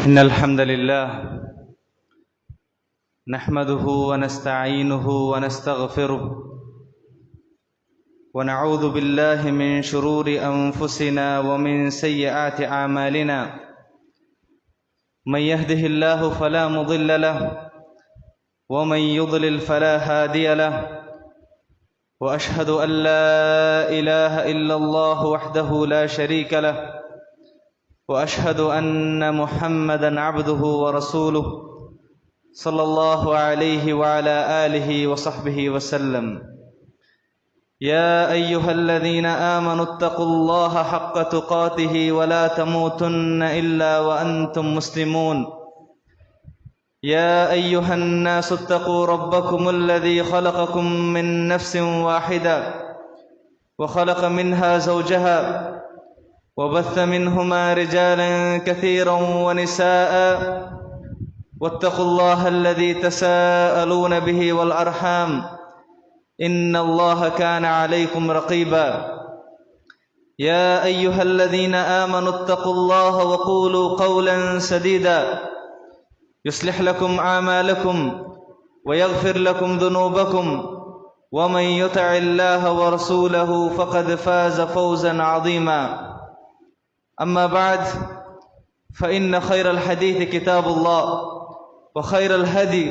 إن الحمد لله نحمده ونستعينه ونستغفره ونعوذ بالله من شرور أنفسنا ومن سيئات أعمالنا من يهده الله فلا مضل له ومن يضلل فلا هادي له وأشهد أن لا إله إلا الله وحده لا شريك له وأشهد أن محمدًا عبده ورسوله صلى الله عليه وعلى آله وصحبه وسلم يا أيها الذين آمنوا اتقوا الله حق تقاته ولا تموتن إلا وأنتم مسلمون يا أيها الناس اتقوا ربكم الذي خلقكم من نفس واحدة وخلق منها زوجها وبث منهما رجالا كثيرا ونساء واتقوا الله الذي تساءلون به والأرحام إن الله كان عليكم رقيبا يا أيها الذين آمنوا اتقوا الله وقولوا قولا سديدا يصلح لكم أعمالكم ويغفر لكم ذنوبكم ومن يطع الله ورسوله فقد فاز فوزا عظيما أما بعد فإن خير الحديث كتاب الله وخير الهدي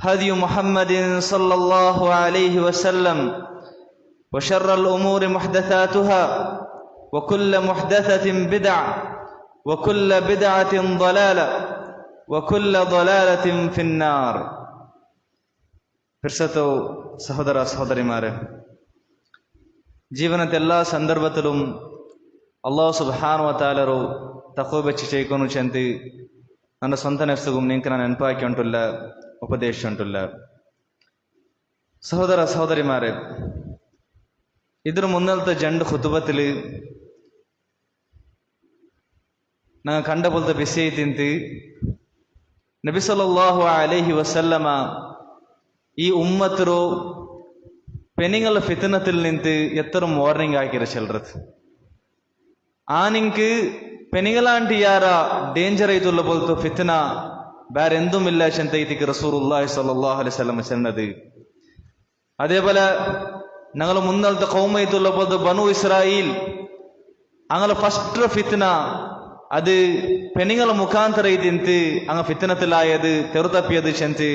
هدي محمد صلى الله عليه وسلم وشر الأمور محدثاتها وكل محدثة بدعة وكل بدعة ضلالة وكل ضلالة في النار. ಪ್ರಸತೋ ಸಹೋದರ ಸಹೋದರಿಮಾರೇ, ಜೀವನದ ಎಲ್ಲ ಸಂದರ್ಭದಲ್ಲೂ ಅಲ್ಲಾಹ್ ಸುಬ್ಹಾನಹು ವ ತಆಲರು ತಖವಾ ಬೆಚ್ಚಿ ಚೈಕೊನು ಚಂತಿ ನನ್ನ ಸ್ವಂತ ನೆಫ್ಸುಗು ನಿಂಕ ನಾನು ನೆನಪಾಕಿ ಉಂಟುಲ್ಲ ಉಪದೇಶ ಉಂಟುಲ್ಲ. ಸಹೋದರ ಸಹೋದರಿಮಾರೇ, ಇದ್ರ ಮುನ್ನಲ್ತ ಜಂಡು ಖುತುಬತ್ತಿಲಿ ನಾ ಕಂಡ ಬಲ್ತ ಬಿಸಿ ತಿಂತಿ ನಬಿ ಸಲ್ಲಲ್ಲಾಹು ಅಲೈಹಿ ವಸಲ್ಲಮ ಈ ಉಮ್ಮತರು ಪೆನಿಂಗಲ ಫಿತನത്തിൽ ನಿಂತು ಎತ್ತರು ವಾರ್ನಿಂಗ್ ಆಗಿರ ಚೆಲ್ರತ್ ಆನಿಂಕ್ ಪೆನಿಗಲಾಂಟಿ ಯಾರ ಡೇಂಜರ್ ಐತುಲ್ಲ ಬೋಲ್ತು ಫಿತ್ನಾ ಬೇರೆಂದೂ ಇಲ್ಲ ಚಂತ ಐತಿಗೆ ರಸೂಲುಲ್ಲಾಹಿ ಸಲ್ಲಲ್ಲಾಹು ಅಲೈಹಿ ವಸಲ್ಲಂ ಚೆನ್ನದು. അതേപോലെ ഞങ്ങൾ മുന്നലത്തെ കൗമൈത്തുള്ള പോലെ ബനു ഇസ്രായേൽ അങ്ങനെ ഫസ്റ്റ് ഫിത്ന അത് പെണ്ണുങ്ങളെ മുഖാന്തര ഇതിന്ത് അങ്ങ് ഫിത്നത്തിലായത് തെറുതപ്പിയത് ചെന്ന്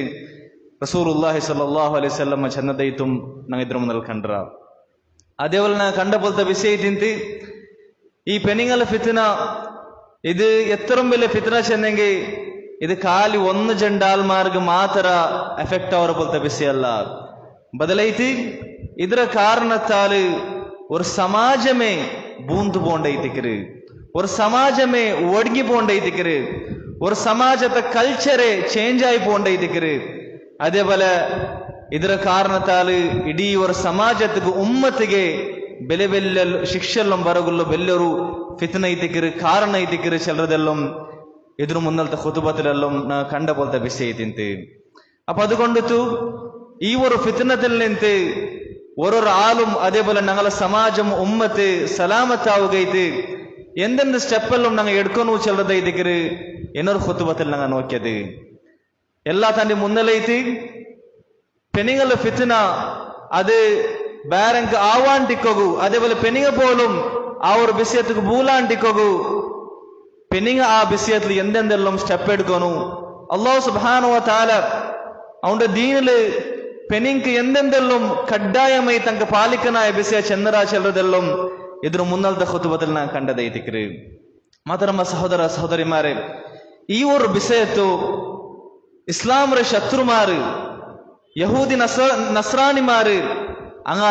റസൂലുള്ളാഹി സ്വല്ലല്ലാഹു അലൈഹി വസല്ലം ചെന്നದೈತುം ഞങ്ങൾ ಇದ್ರ മുന്നൽ ಕಂಡ್ರ. അതേപോലെ ನಾ ಕಂಡ ಬೋಲ್ತ ವಿಷಯ ತಿಂತಿ ಈ ಪೆನಿಂಗಲ ಫಿತ್ನ ಇದು ಎತ್ತರಂ ಬೆಲೆ ಫಿತ್ನ ಚೆನ್ನೆಂಗೆ ಇದು ಖಾಲಿ ಒಂದು ಜಂಡಾಲ್ಮಾರ್ಗ ಮಾತ್ರ ಎಫೆಕ್ಟ್ ಅವರ ಬೋಲ್ತ ಬಿಸಿ ಅಲ್ಲ, ಬದಲೈತಿ ಇದರ ಕಾರಣத்தால் ஒரு சமாஜமே பூந்து போண்டைத்திக்கிறது, ஒரு சமாஜமே ஒடுங்கி போண்டைத்திக்கிறது, ஒரு சமாஜத்தை கல்ச்சரே சேஞ்ச் ஆகி போண்டைத்திக்கிறது. அதே போல ಇದರ ಕಾರಣத்தால் ಇಡೀ ஒரு ಸಮಾಜத்துக்கு ಉಮ್ಮತ್ತಿಗೆ ಬೆಲೆ ಬೆಲ್ಲ ಶಿಕ್ಷೆಲ್ಲಂ ಬರಗುಲ್ಲ ಬೆಲ್ಲರು ಫಿತ್ನ ಐತಿಕ್ಕಿರು ಕಾರಣ ಐತಿಕ್ಕಿರು ಚೆಲ್ಲದೆಲ್ಲಂ ಎದುರು ಮುನ್ನಲ್ತ ಖುತುಬತ್ತಿಲೆಲ್ಲಂ ನಾ ಕಂಡ ಬೋಲ್ತ ಬಿಸಿ ಐತಿಂತೆ. ಅಪ್ಪ അതുകൊണ്ടിತು ഈ ഒരു ഫിത്നത്തിൽ നിന്ന് ഓരോരു ആളും അതേപോലെ ഞങ്ങളെ സമാജം ഉമ്മത്ത് സലാമത്താവുകൈത്ത് എന്തെന്ത് സ്റ്റെപ്പെല്ലാം ഞങ്ങൾ എടുക്കുന്നു ചെല്ലതൈതിക്കര് എന്നൊരു ಖುತುಬത്തിൽ ഞങ്ങൾ നോക്കിയത് എല്ലാ തന്റെ മുന്നിലൈത്ത് പെണ്ണുങ്ങളുടെ ഫിത്ന അത് ಬೇರೆಂಕ ಆವಾಂಟಿಕ್ಕೋಗು അതേപോലെ പെണ്ണുങ്ങ പോലും ആ ഒരു വിഷയത്തിക്ക് ബൂലാണ്ടിക്കോಗು പെണ്ണുങ്ങ ആ വിഷയത്തിൽ എന്തെന്തെല്ലാം സ്റ്റെപ്പ് എടുക്കുന്നു അല്ലാഹു സുബ്ഹാനഹു വ തആല അവന്റെ ദീനില് പെണ്ണിക്ക് എന്തെന്തെല്ലാം കಡ್ಡಾಯമായി തങ്ക പാലിക്കനായ വിഷയ ചെന്നരാ ചെല്ലതെല്ലാം ഇದ್ರ മുന്നಲ್ತ ಖುತುಬത്തിൽ ನಾ ಕಂಡದೈತಿಕ್ರಿ. ಮಾತರಮ್ಮ ಸಹೋದರ ಸಹೋದರಿಮಾರೇ, ಈ ಒಂದು ವಿಷಯತ್ತು ಇಸ್ಲಾಮರ ಶತ್ರುಮಾರು യഹൂദി നസ്രാനിമാര് അങ്ങ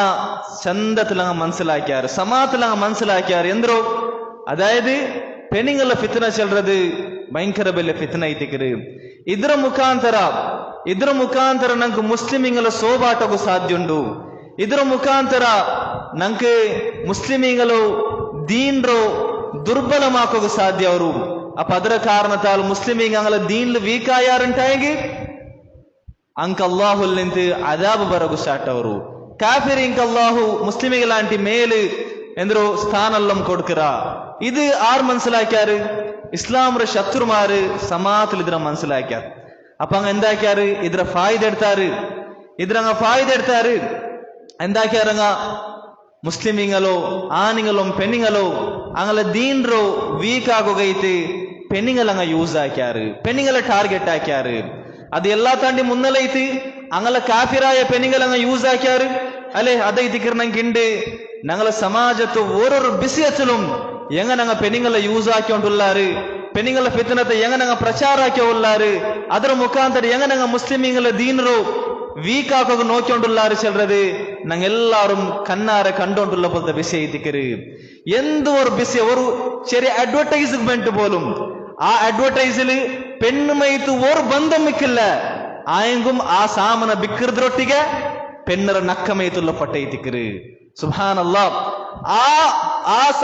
ചന്തത്തിൽ അങ്ങ് മനസ്സിലാക്കിയാറ്, സമാത്തിൽ അങ്ങ് മനസ്സിലാക്കിയാറ് എന്തോ, അതായത് പെണ്ണുങ്ങളെ ഫിത്ന ചെല്ലത് ഭയങ്കര വലിയ ഫിത്ന ಐತಿಕ್ರಿ. ಇದರ ಮುಖಾಂತರ ನಂಗೆ ಮುಸ್ಲಿಮಿಂಗಳ ಸೋಬಾಟಗೂ ಸಾಧ್ಯ ಉಂಟು. ಇದರ ಮುಖಾಂತರ ನಂಗೆ ಮುಸ್ಲಿಮಿಂಗಳು ದೀನ್ರು ದುರ್ಬಲಮಾಕೋಗೂ ಸಾಧ್ಯ ಅವರು. ಅಪ್ಪ ಅದರ ಕಾರಣத்தால் ಮುಸ್ಲಿಮಿಂಗ್ ಅಂಗಲ ದೀನ್ಲು ವೀಕ್ ಆಯಾರಂಟಾಗಿ ಅಂಕ ಅಲ್ಲಾಹುಲ್ ನಿಂತು ಅದಾಬ್ ಬರಗು ಸ್ಟಾರ್ಟ್ ಅವರು. ಕಾಫಿರ್ ಇಂಕ ಅಲ್ಲಾಹು ಮುಸ್ಲಿಮಿಗಳಾಂಟಿ ಮೇಲು ಎಂದ್ರು ಸ್ಥಾನಲ್ಲಂ ಕೊಡ್ಕರ. ಇದು ಆರ್ ಮನಸ್ಸಿಲಾಕ್ಯಾರು ഇസ്ലാമിന്റെ ശത്രുമാര് സമാത്തിൽ ഇതിനെ മനസ്സിലാക്കിയാർ. അപ്പൊ അങ്ങ് എന്താക്കിയാറ്? ഇതിനെ ഫായിദ എടുത്താറ് എന്താക്കിയാറങ്ങ ಮುಸ್ಲಿಮೀಂಗಲೋ ಆನಿಂಗಲೋ ಪೆಣ್ಣಿಂಗಲೋ ಅಂಗಲ ದೀನ್ರೋ ವೀಕ್ ಆಗೋಗೈತಿ ಪೆಣ್ಣಿಂಗಲಂಗ ಯೂಸ್ ಹಾಕ್ಯಾರು, ಪೆಣ್ಣಿಂಗಲ ಟಾರ್ಗೆಟ್ ಹಾಕ್ಯಾರು. ಅದು ಎಲ್ಲಾ ತಾಂಡಿ ಮುನ್ನಲೈತಿ ಅಂಗಲ ಕಾಫಿರಾಯ ಪೆಣ್ಣಿಂಗಲಂಗ ಯೂಸ್ ಹಾಕ್ಯಾರು. ಅಲೆ ಅದೈತಿ ಕಿರ್ನಂಗಿಂಡು ഞങ്ങള സമാജത്ത് ഓരോരോ ബിസിയത്തിലും എങ്ങനെ ഞങ്ങൾ പെണ്ണുങ്ങളെ യൂസ് ആക്കിക്കൊണ്ടുള്ളാറ്, പെണ്ണുങ്ങളെ ഫിത്നത്തെ എങ്ങനെ ഞങ്ങൾ പ്രചാരാക്കിയുള്ളാറ്, ಅದರ ಮುಖಾಂತರ എങ്ങനെ ഞങ്ങൾ മുസ്ലിമീങ്ങളെ ദീനറോ ವೀಕ್ ಆಗೋಗ ನೋಕಿಕೊಂಡುಳ್ಳಾರು ಚೆಲ್றது ഞങ്ങൾ എല്ലാവരും കണ്ണാരെ കണ്ടോണ്ടുള്ള പോലത്തെ വിഷയം ഇതിക്കര്. എന്ത് ഒരു വിഷയം, ഒരു ചെറിയ അഡ്വർടൈസ്മെന്റ് പോലും ആ അഡ്വർടൈസിൽ പെണ്ണുമൈത്ത് ഒരു ബന്ധം മിക്കില്ല. ആയെങ്കും ആ സാമന ബിക്കൃതിരൊಟ್ಟಿಗೆ പെണ്ണರ ನಕ್ಕಮೈತುള്ള ಪಟ್ಟೈತಿക്കര്. സുബ്ഹാനല്ലാ,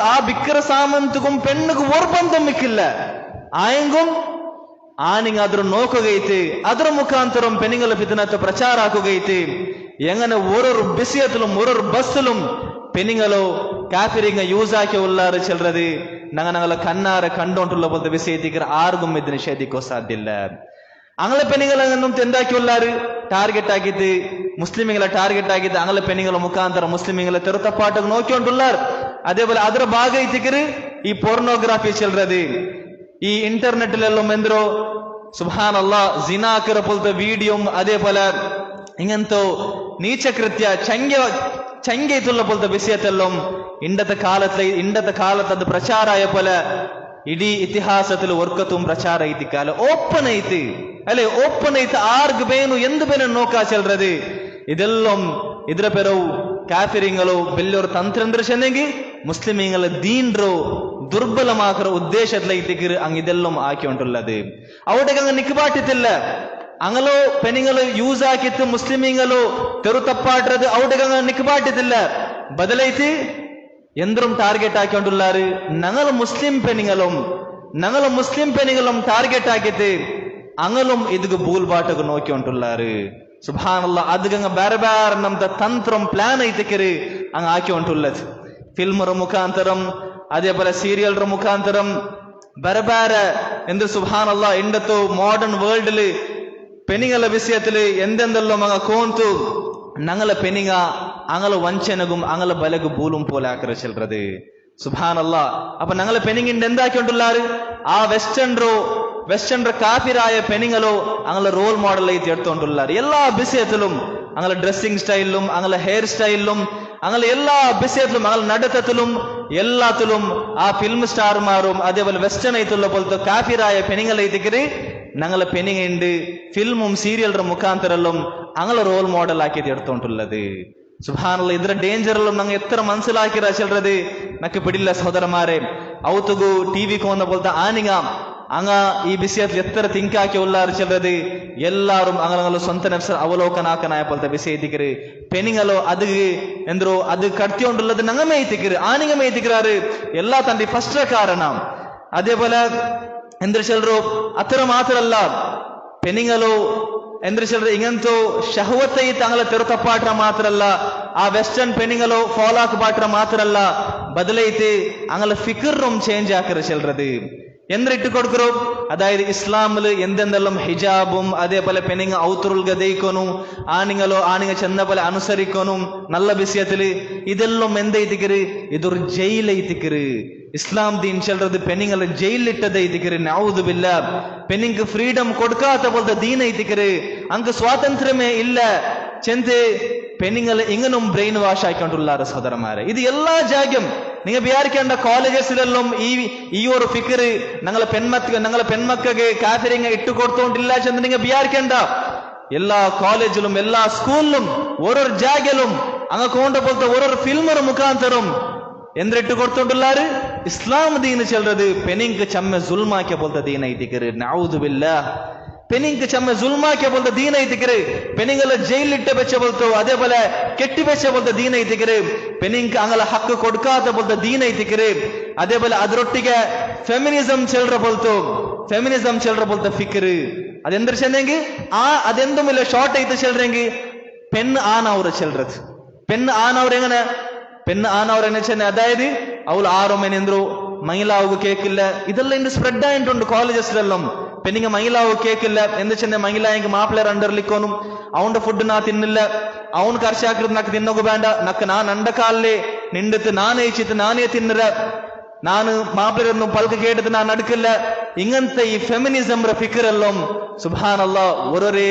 ആ ബിക്കര സാമಂತಗೂ പെണ്ണുಗೂ ഒരു ബന്ധം മിക്കില്ല. ആയെങ്കും ആണിങ് ಅದ್ರ നോക്കുകೈತಿ, ಅದರ ಮುಖಾಂತರ പെണ്ണുങ്ങളെ ഫിത്നത്തെ പ്രചാര ആക്കുകೈತಿ. എങ്ങനെ ഓരോരു ബിസിയത്തിലും ഓരോരു ബസ്സിലും പെണ്ണുങ്ങളോ കാഫിരിങ്ങ യൂസ് ആക്കി ഉള്ളാറ് ചെല്றது ഞങ്ങളെ കണ്ണാരെ കണ്ടോണ്ടുള്ള പോലത്തെ വിഷയത്തിക്കർ ആർക്കും ഇത് നിഷേധിക്കോ സാധ്യല്ല. ಅಂಗಲ ಪೆಣ್ಣಿಂಗಲನ್ನು ಎಂದಾಕಿಯುಳ್ಳಾರು ಟಾರ್ಗೆಟ್ ಆಗಿದ್ದು, ಮುಸ್ಲಿಮಿಗಳ ಟಾರ್ಗೆಟ್ ಆಗಿದ್ದು ಅಂಗಲ ಪೆಣ್ಣಿಂಗಲ ಮುಖಾಂತರ ಮುಸ್ಲಿಮಿಗಳ ತೆರತಪ್ಪಾಟಕ್ಕೆ ನೋಕಿಕೊಂಡುಳ್ಳಾರು. അതേപോലെ ಅದರ ಭಾಗ ಐತಿಕರು ಈ ಪೋರ್ನೋಗ್ರಾಫಿ ಚೆಲ್றது, ಈ ഇന്റർനെറ്റിലെല്ലാം എന്തോ സുബ്ഹാനല്ലാ ജിനാക്കര പോലത്തെ വീഡിയോ, അതേപോലെ ഇങ്ങനത്തെ നീചകൃത്യ ചങ്കേത്തുള്ള പോലത്തെ വിഷയത്തെല്ലാം ഇണ്ടത്തെ കാലത്ത് അത് പ്രചാരായ പോലെ ಇಡೀ ಇತಿಹಾಸದಲ್ಲಿ ಒರ್ಕತುಂ ಪ್ರಚಾರ ಐತಿ ಕಾಲ ಓಪನ್ ಐತಿ ಅಲ್ಲೇ ಓಪನ್ ಐತಿ. ಆರ್ಗ್ ಬೇನು ಎಂದು ಬೇನು ನೋಕಾ ಚೆಲ್றது ಇದೆಲ್ಲಂ ಇದ್ರ ಪೆರವು ಕಾಫಿರಿಂಗಲು ಬೆಲ್ಲೋರು ತಂತ್ರಂದ್ರ ಚೆನ್ನಗಿ ಮುಸ್ಲಿಮೀಂಗಲ ದೀನ್ರು ದುರ್ಬಲಮಾಕರ ಉದ್ದೇಶದೈತಿಗಿರು ಅಂಗ್ ಇದೆಲ್ಲಂ ಆಕಿ ಉಂಟುಳ್ಳದು. ಅವಟಿಗೆ ಅಂಗ ನಿಕ್ಬಾಟಿತಿಲ್ಲ. ಅಂಗಲೋ ಪೆನಿಂಗಲು ಯೂಸ್ ಆಕಿತ್ತು ಮುಸ್ಲಿಮೀಂಗಲು ತೆರು ತಪ್ಪಾಟ್ರದು ಅವಟಿಗೆ ಅಂಗ ನಿಕ್ಬಾಟಿತಿಲ್ಲ. ಬದಲೈತಿ എന്തും ടാർഗറ്റ് ആക്കിക്കൊണ്ടുള്ളാറ് ഞങ്ങൾ മുസ്ലിം പെണ്ണുങ്ങളും ടാർഗറ്റ് ആക്കിയിട്ട് അങ്ങലും ഇതിക്ക് ബൂൽബാട്ടൊക്കെ നോക്കിക്കൊണ്ടുള്ളാറ്. സുബ്ഹാനല്ലാ, ಅದಕ್ಕೆ ಬೇರೆ ಬೇರೆ ನಮ್ದ ತಂತ್ರಂ ಪ್ಲಾನ್ ಐತಿಕರಿ ಹಂಗ ಹಾಕಿಕೊಂಡುಳ್ಳದು. ಫಿಲ್ಮರ ಮುಖಾಂತರಂ അതേപോലെ സീരിയലರ മുഖാന്തരം ಬೇರೆ ಬೇರೆ ಎಂದು സുബ്ഹാനല്ലാ ಇಂಡತ್ತು ಮಾಡರ್ನ್ ವರ್ಲ್ಡ್ പെണ്ണുങ്ങള വിഷയത്തില് എന്തെന്തെല്ലാം അങ്ങ കോന്തു ഞങ്ങളെ പെണ്ണുങ്ങ അങ്ങളെ വഞ്ചനകും അങ്ങളെ ബലകു ബൂലും പോലെ ആക്കറ ചെല്றது. സുബ്ഹാനല്ലാ, അപ്പൊ ഞങ്ങളെ പെണ്ണുങ്ങിണ്ട് എന്താക്കിക്കൊണ്ടുള്ളാറ് ആ വെസ്റ്റേൺ കാഫിരായ പെണ്ണുങ്ങളോ അങ്ങളെ റോൾ മോഡൽ ആയിട്ട് എടുത്തോണ്ടുള്ളാറ്. എല്ലാ വിഷയത്തിലും അങ്ങളെ ഡ്രസ്സിംഗ് സ്റ്റൈലിലും അങ്ങളെ ഹെയർ സ്റ്റൈലിലും അങ്ങളെ എല്ലാ വിഷയത്തിലും അങ്ങളെ നടത്തത്തിലും എല്ലാത്തിലും ആ ഫിലിം സ്റ്റാർമാരും അതേപോലെ വെസ്റ്റേൺ ആയിട്ടുള്ള പോലത്തെ കാഫിരായ പെണ്ണുങ്ങളൈത്തിക്കര് ഞങ്ങളെ പെണ്ണുങ്ങുണ്ട് ഫിലിമും സീരിയലರ മുഖാന്തരല്ലും അങ്ങളെ റോൾ മോഡൽ ആക്കിയിട്ട് എടുത്തോണ്ടുള്ളത്. സുബ്ഹാനല്ലാ, ಇದರ ಡೇಂಜರ್ ಎಲ್ಲ ನಂಗೆ ಎತ್ತರ ಮನಸ್ಸಿಲಾಕಿರ ಚೆಲ್றது ನಕ್ಕೆ ಬಿಡಿಲ್ಲ ಸಹೋದರಮಾರೆ. ಅವತುಗು ಟಿವಿ ಕೋನ ಬೋಲ್ತ ಆನಿಗ ಅಂಗ ಈ ವಿಷಯത്തിൽ എത്ര തിങ്കാക്കി ഉള്ളാർ ചെല്றது എല്ലാരും അങ്ങനെ സ്വന്തം നഫ്സ് അവലോകനാക്കനായ പോലത്തെ വിഷയത്തിക്കര് പെണ്ണുങ്ങളോ അത് എന്തോ അത് കടത്തിക്കൊണ്ടുള്ളത് നങ്ങമേ എത്തിക്കര് ആനിങ്ങമേ എത്തിക്കറാറ് എല്ലാ തന്റെ ഫസ്റ്റ് കാരണം. അതേപോലെ എന്തൊരു ചെല്ലറോ അത്ര മാത്രല്ല പെണ്ണുങ്ങളോ എന്തൊരു ചെല്ലറ് ഇങ്ങനത്തെ ഷഹവത്തೈ തങ്ങളെ തെറുത്തപ്പാട്ര മാത്രല്ല ആ വെസ്റ്റേൺ പെണ്ണുങ്ങളോ ഫോളോക്ക് പാട്ര മാത്രല്ല ബദലൈത്ത് അങ്ങനെ ഫിക്കറും ചേഞ്ച് ആക്കറ ചെല്ലறது. എന്തിട്ട് കൊടുക്കറോ അതായത് ഇസ്ലാമില് എന്തെന്തെല്ലാം ഹിജാബും അതേപോലെ പെണ്ണുങ്ങ ഔത്തുറുൽഗ ദയിക്കോനും ആണിങ്ങ ചെന്ന പോലെ അനുസരിക്കോനും നല്ല വിഷയത്തില് ഇതെല്ലാം എന്തൈത്തിക്കര് ഇതൊരു ജയിലൈത്തിക്കര്. ഇസ്ലാം ദീൻ ചെല്றது പെണ്ണുങ്ങളെ ജയിലിലിട്ടതൈത്തിക്കര്. നഊദു ബില്ലാ, പെണ്ണുങ്ങക്ക് ഫ്രീഡം കൊടുക്കാത്ത പോലത്തെ ദീൻ ഐത്തിക്കര്. അങ്ക് സ്വാതന്ത്ര്യമേ ഇല്ല ചെന്ത് പെണ്ണുങ്ങളെ ഇങ്ങനും ബ്രെയിൻ വാഷ് ആയിക്കൊണ്ടുള്ളാറ് സഹോദരന്മാരെ. ഇത് എല്ലാ ജാഗ്യം നിങ്ങൾ വിചാരിക്കേണ്ട കോളേജസിലെല്ലാം ഈ ഒരു ഫിക്കറ് ഞങ്ങളെ പെൺമക്കൾക്ക് കാഫിരിങ്ങ ഇട്ടുകൊടുത്തോണ്ടില്ല ചെന്ന് നിങ്ങൾ വിചാരിക്കേണ്ട. എല്ലാ കോളേജിലും എല്ലാ സ്കൂളിലും ഓരോരു ജാഗ്യലും അങ്ങ് കൊണ്ട പോലത്തെ ഓരോരു ഫിൽമർ മുഖാന്തരം എന്തിട്ട് കൊടുത്തോണ്ടുള്ളാറ് ഇസ്ലാം ദീന് ചെല്றது പെണ്ണിങ്ക്ക് ചമ്മ സുൽമാക്കിയ പോലത്തെ ദീൻ ഐതിക്കര്. നഊദു ബില്ലാഹ്, പെണ്ണിങ്ക്ക് ചമ്മ സുൽമാക്കിയ പോലത്തെ ദീൻ ഐതിക്കര്. പെണ്ണുങ്ങളെ ജയിലിലിട്ട് വെച്ച പോലത്തോ അതേപോലെ കെട്ടിവെച്ച പോലത്തെ ദീൻ ഐതിക്കര്. പെണ്ണിങ്ക്ക് അങ്ങനെ ഹക്ക് കൊടുക്കാത്ത പോലത്തെ ദീൻ ഐതിക്കര്. അതേപോലെ ಅದರೊಟ್ಟಿಗೆ ಫೆಮಿನಿಸಂ ಚೆಲ್ற പോലത്തെ ഫിക്കറ്. അതെന്തൊരു ചെന്നെങ്കിൽ അതെന്തുമില്ല ഷോർട്ട് ആയിട്ട് ചെല്றെങ്കിൽ പെണ്ണ് ആണവർ ചെല്றது. പെണ്ണ് ആണവർ എങ്ങനെ ചെന്നെ അതായത് അവൾ 6 മണിയെന്തോ മൈലാവുക കേക്കില്ല, ഇതെല്ലാം ഇന്ന് സ്പ്രെഡ് ആയിട്ടുണ്ട് കോളേജസിലെല്ലാം. പെണ്ണിങ്ങ മൈലാവ് കേക്കില്ല എന്ത് ചെന്ന മൈലായെങ്കിൽ മാപ്പിളർ അണ്ടർലിക്കോനും അവന്റെ ഫുഡ് നാ തിന്നില്ല, അവൻ കർഷാക്കൃത് നക്ക് തിന്നോക വേണ്ട, നക്ക് നാൻ അണ്ടക്കാലിലെ നിണ്ടിത്ത് നാനയിച്ചിട്ട് നാനേ തിന്നര, ನಾನು ಮಾಪಿಳರನ್ನು ಪಲ್ಕ ಕೇಟത്ത് ನಾನು ನಡ್ಕಲ್ಲ. ಇಂಗಂತ ಈ ಫೆಮಿನಿಸಮ್ ಫಿಕರೆಲ್ಲಂ ಸುಬ್ಹಾನಲ್ಲಾ ಒರೊರೇ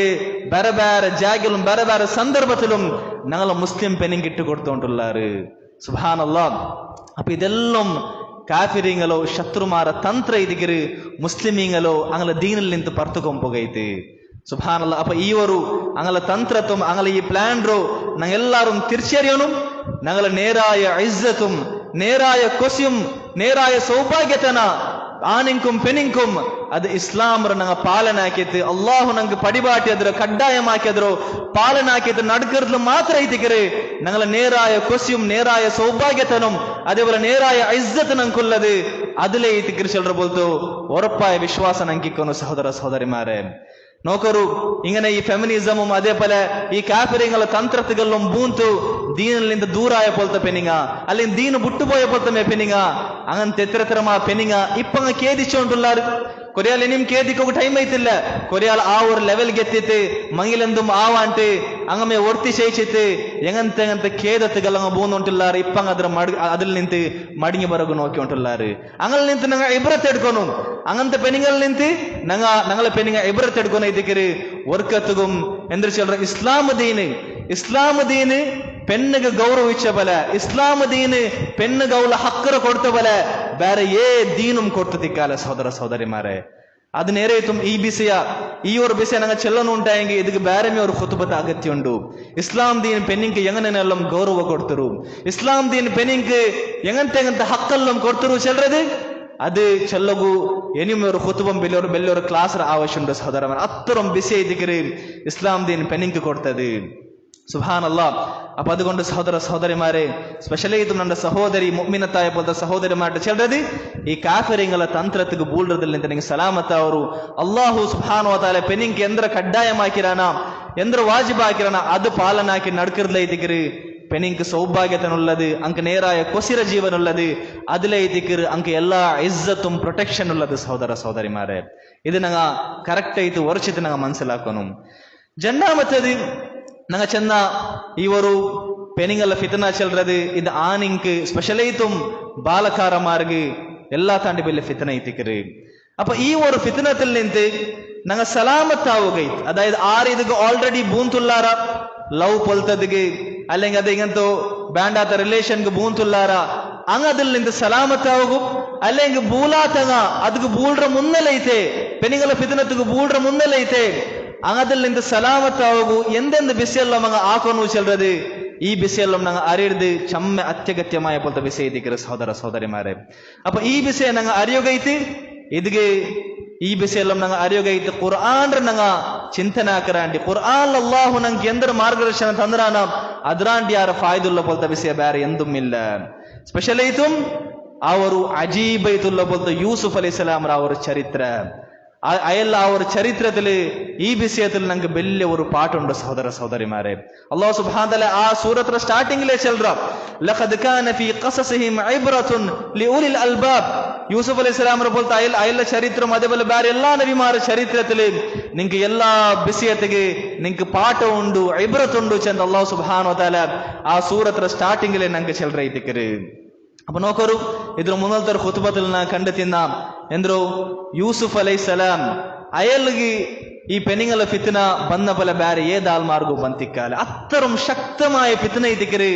ಬೇರೆ ಬೇರೆ ಜಾಗലും ಬೇರೆ ಬೇರೆ സന്ദർഭത്തിലും ഞങ്ങൾ മുസ്ലിം പെണ്ണിങ് ഇട്ട് കൊടുത്തോണ്ടുള്ളാറ്. സുബ്ഹാനല്ലാ. അപ്പൊ ഇതെല്ലാം കാഫിരിങ്ങളോ ശത്രുമാര തന്ത്ര ഇതിക്ക് മുസ്ലിമീങ്ങളോ അങ്ങനെ ദീനിൽ നിന്ന് പർത്തുകൊമ്പോಗೈತೆ. സുബ്ഹാനല്ലാ. അപ്പൊ ഈ ഒരു അങ്ങനെ തന്ത്രത്തും അങ്ങനെ ഈ പ്ലാൻറോ ഞങ്ങൾ എല്ലാവരും തിരിച്ചറിയണം. ഞങ്ങളെ നേരായ ഇസ്സത്തും നേരായ കൊസിയും നേരായ സൗഭാഗ്യತന ആണിങ്കും പെണ്ണിങ്കും അത് ഇസ്ലാം ഞങ്ങൾ പാലനാക്കിയത്, അള്ളാഹു ഞങ്ങൾക്ക് പടിപാട്ടിയതിരോ കഡ്ഡായമാക്കിയതിരോ പാലനാക്കിയത് നടക്കുന്നത് മാത്രം ഇതിക്കറ് ഞങ്ങളെ നേരായ കൊസിയും നേരായ സൗഭാഗ്യതനും അതേപോലെ നേരായ ഇസ്സത്ത് ഞങ്ങൾക്കുള്ളത്. അതിലേ ഇതിക്കറ് ചെല്ലറ പോലത്തോ ഉറപ്പായ വിശ്വാസം ഞങ്ങൾക്കൊന്നു സഹോദര സഹോദരിമാരെ. നോക്കറു ഇങ്ങനെ ഈ ഫെമിനിസമും അതേപോലെ ഈ കാഫിരിങ്ങളെ തന്ത്രത്തുകളിലും ബൂന്തു ദീനിൽ നിന്ന് ദൂരായ പോലത്തെ പെണ്ണിങ്ങ അല്ലെങ്കിൽ ദീന് വിട്ടുപോയ പോലത്തെ പെണ്ണിങ്ങ അങ്ങനത്തെ എത്രത്തരമാ പെണ്ണിങ്ങ ഇപ്പൊ അങ്ങ് ഖേദിച്ചോണ്ടുള്ളാറ്. കൊറയാൾ ഇനിയും കേദിക്കൊക്കെ ടൈം ആയിട്ടില്ല. കൊറയാൾ ആ ഒരു ലെവൽಗೆ എത്തിയിട്ട് മങ്ങിലെന്തും ആവാണ്ട് അങ്ങനെ ഒർത്തി ചെയ്യിച്ചിട്ട് എങ്ങനത്തെ ഖേദത്തുകൾ പോകുന്നുണ്ടാറ്. ഇപ്പൊ അതിൽ നിന്ന് മടങ്ങി പറകു നോക്കിക്കൊണ്ടുള്ളാറ്. അങ്ങനെ നിന്ന് ഞങ്ങൾ ഇബ്രത്ത് എടുക്കണം. അങ്ങനത്തെ പെണ്ണുങ്ങളിൽ നിന്ന് ഞങ്ങളെ പെണ്ണുങ്ങ ഇബ്രത്ത് എടുക്കണം. ഇതിക്ക് ഒർക്കത്തും എന്താ ചൊല്ല ഇസ്ലാം ദീന് പെണ്ണുക ഗൗരവിച്ച പോലെ, ഇസ്ലാം ദീന് പെണ്ണുകൗല ഹക്കറ കൊടുത്ത പോലെ വേറെ ഏ ദീനും കൊടുത്തിക്കാല സഹോദര സഹോദരിമാരെ. അത് നേരെത്തും ഈ ബിസിയ ഈ ഒരു ബിസിയ ഞങ്ങൾ ചെല്ലണുണ്ടായെങ്കിൽ ഇതിക്ക് ಬೇರೆಮೇ ഒരു ಖುತುಬತ್ ಅಗತ್ಯುಂಡು. ಇಸ್ಲಾಂ ದೀನ್ ಪೆಣ್ಣಿಂಗೆ ಎಂಗನೆಲ್ಲಂ ಗೌರವ ಕೊಡ್ತರು, ಇಸ್ಲಾಂ ದೀನ್ ಪೆಣ್ಣಿಂಗೆ ಎಂಗಂತೆ ಹಕ್ಕಲ್ಲಂ ಕೊಡ್ತರು ಚೆಲ್ಲರದು. അത് ചെല്ലകു ഇനിയും ഒരു ഖുതുബം വലിയൊരു ക്ലാസ് ആവശ്യമുണ്ട് സഹോദരന്മാർ. അത്രയും ബിസി ഇതിക്ക് ഇസ്ലാം ദീൻ പെണ്ണിಂಗೆ കൊടുത്തത്. സുബ്ഹാനല്ലാ. അപ്പൊ അതുകൊണ്ട് സഹോദര സഹോദരിമാരെ, സ്പെഷ്യലി ഇത് നമ്മുടെ സഹോദരി മുഅ്മിനത്തായ പോലത്തെ സഹോദരിമാരുടെ ചെല്ലത് ഈ കാഫിരിങ്ങളെ തന്ത്രത്തിക്ക് ബൂൾറതിൽ നിന്ന് സലാമത്താവරු. അള്ളാഹു സുബ്ഹാനഹു വ തആല പെണ്ണിಂಗೆ എന്ത്ര കഡ്ഡായമാക്കിരാന എന്ത്ര വാജിബാക്കിരാന അത് പാലനാക്കി നടക്കരുതേ ഇതിക്ക് പെണ്ണിಂಗೆ സൗഭാഗ്യത്തിനുള്ളത്, അങ്ക് നേരായ കൊസിര ജീവനുള്ളത്, അതിലെ ഇതിക്ക് അങ്ക് എല്ലാ ഇസ്സത്തും പ്രൊട്ടക്ഷൻ ഉള്ളത് സഹോദര സഹോദരിമാരെ. ഇത് ഞങ്ങ കറക്റ്റ് ആയിട്ട് ഉറച്ചിട്ട് ഞങ്ങൾ മനസ്സിലാക്കണം. രണ്ടാമത്തേത് ഞങ്ങൾ ചെന്ന ഈ ഒരു പെണ്ണുങ്ങളെ ഫിത്ന ചെല്ലത് ഇത് ആണിക്ക് സ്പെഷ്യലായിട്ടും ബാലക്കാരന്മാർക്ക് എല്ലാ താണ്ടി വലിയ ഫിത്ന എത്തിക്കറ്. അപ്പൊ ഈ ഒരു ഫിത്നത്തിൽ നിന്ന് ഞങ്ങൾ സലാമത്താവുകയും, അതായത് ആര് ഇതിക്ക് ഓൾറെഡി ബൂന്തുള്ളാര ലവ് പോലത്തതിക്ക് അല്ലെങ്കിൽ അത് ഇങ്ങനത്തെ വേണ്ടാത്ത റിലേഷൻക്ക് ബൂന്തുള്ളാര അങ്ങ് അതിൽ നിന്ന് സലാമത്താവുകയും, അല്ലെങ്കിൽ ബൂലാത്തങ്ങ ಅದಕ್ಕೆ ಬೂಳ್ರ ಮುನ್ನಲೈತೆ പെണ്ണുങ്ങളെ ഫിത്നത്തുക്ക് ബൂಳ್ರ മുന്നലൈತೆ അങ്ങതിൽ നിന്ന് സലാമത്താവൂ. എന്തെന്ത് ബിസിയെല്ലാം അങ്ങ് ആക്കുന്നു ചെല്ലത് ഈ ബിസിയെല്ലാം ഞങ്ങൾ അറിയരുത് ചമ്മ അത്യഗത്യമായ പോലത്തെ ബിസിയെത്തിക്കരുത് സഹോദര സഹോദരിമാരെ. അപ്പൊ ഈ ബിസിയെ ഞങ്ങൾ അറിയുകയിട്ട് ഇതിಗೆ ಈ ಬಿಸಿಯೆಲ್ಲಂ ನಂಗೆ ಅರಿಯೋಗೈತೆ ಕುರ್ಆನ್ರ ನಂಗೆ ಚಿಂತನೆ ಹಾಕರಾಂಡಿ ಕುರ್ಆನ್ ಅಲ್ಲಾಹು ನಂಗೆ ಎಂದರ ಮಾರ್ಗದರ್ಶನ ತಂದ್ರಾನ ಅದ್ರಾಂಡಿ ಯಾರ ಫಾಯ್ದುಲ್ಲ ಬೋಲ್ತ ವಿಷಯ ಬೇರೆ ಎಂದುಮಿಲ್ಲ. ಸ್ಪೆಷಲ್ ಐತುಂ ಅವರು ಅಜೀಬ್ ಐತುಲ್ಲ ಬೋಲ್ತ ಯೂಸುಫ್ ಅಲೈಹಿಸ್ಸಲಾಂ ಅವರ ಚರಿತ್ರೆ അയല്ല ആ ഒരു ചരിത്രത്തില് ഈ വിഷയത്തിൽ ഞങ്ങൾക്ക് വലിയ ഒരു പാട്ടുണ്ട് സഹോദര സഹോദരിമാരെ. അല്ലാഹു സുബ്ഹാനഹു വ തആല ആ സൂറത്തിന്റെ സ്റ്റാർട്ടിംഗിലെ ചെല്ലുക ലഖദ് കാന ഫീ ഖസസിഹിം ഇബ്റത്തുൻ ലിഉലിൽ അൽബാബ്. യൂസുഫ് അലൈഹിസ്സലാമറെ പോലത്തെ അയല്ല ചരിത്രം അതേപോലെ ಬೇರೆ എല്ലാ നബിമാരുടെ ചരിത്രത്തില് നിങ്ങൾക്ക് എല്ലാ വിഷയത്തിക്ക് നിങ്ങൾക്ക് പാഠമുണ്ട് ഇബ്റത്തുണ്ട് ചെന്ന് അല്ലാഹു സുബ്ഹാനഹു വ തആല ആ സൂറത്തിന്റെ സ്റ്റാർട്ടിംഗിലെ ഞങ്ങൾക്ക് ചെല്ലറൈതിക്കര്. അപ്പൊ നോക്കൂ, ഇದ್ರ മുന്നത്തെ ഖുതുബത്തിൽ ഞാൻ കണ്ടെത്തിന്ന ಎಂದ್ರು ಯೂಸುಫ್ ಅಲೈಹಿಸ್ಸಲಾಂ ಅಯಲ್ಗೆ ഈ പെണ്ണുങ്ങളെ ഫിത്ന വന്ന പോലെ ಬೇರೆ ഏതാൽ മാർഗവും ബന്ധിക്കാല അത്തരം ശക്തമായ ഫിത്ന ഇതിക്കര്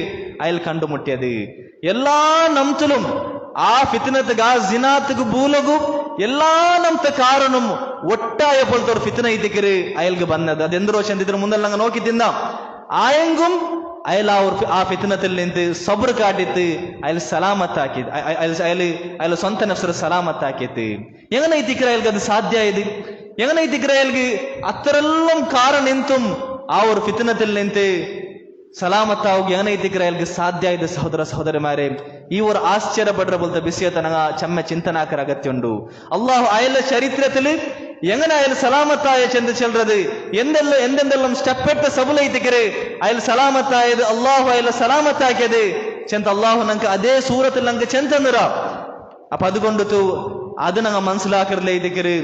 അയൽ കണ്ടുമുട്ടിയത്. എല്ലാ നംത്തിലും ആ ഫിത്നത്തുക്ക് ആ ജിനാത്തുക്ക് ബൂലകും എല്ലാ നംത്തെ കാരണവും ഒട്ടായ പോലത്തെ ഒരു ഫിത്ന ഇതിക്കര് അയൽക്ക് വന്നത്. അതെന്തോ ചെന്തിന് മുന്നല്ല അങ്ങ് നോക്കി തിന്നാം ആയെങ്കും അയൽ ആ ഫിത്നത്തിൽ നിന്ന് സബ്ർ കാട്ടിത്ത് അയൽ സലാമത്താക്കിയത്, അയൽ സ്വന്തം നഫ്സിനെ സലാമത്താക്കിയത്. എങ്ങനെ ഇതിക്കര അയൽക്ക് അത് സാധ്യമായത്? എങ്ങനെ ഇതിക്കര അയൽക്ക് അത്രയെല്ലാം കാരണം എന്തും ആ ഒരു ഫിത്നത്തിൽ നിന്ന് സലാമത്താവുക എങ്ങനെ ഇതിക്കര അയൽക്ക് സാധ്യമായത്? സഹോദര സഹോദരന്മാരെ, ഈ ഒരു ആശ്ചര്യപ്പെടുന്ന പോലത്തെ വിഷയത്തെ ഞങ്ങൾ ചമ്മ ചിന്തനാക്കര അഗത്യമുണ്ട്. അള്ളാഹു അയലിന്റെ ചരിത്രത്തില് എങ്ങനെ അയൽ സലാമത്തായ ചെന്ന് ചെല്ലത് എന്തെല്ലാം സ്റ്റെപ്പെട്ട് സബുലൈത്തിക്കര് അയൽ സലാമത്തായത് അള്ളാഹു അയൽ സലാമത്താക്കിയത് ചെന്ത അള്ളാഹു ഞങ്ങൾക്ക് അതേ സൂറത്തിൽ ഞങ്ങൾക്ക് ചെന്തന്നിറ അപ്പൊ അതുകൊണ്ടു അത് ഞങ്ങൾ മനസ്സിലാക്കറില്ല ഇതിക്കര്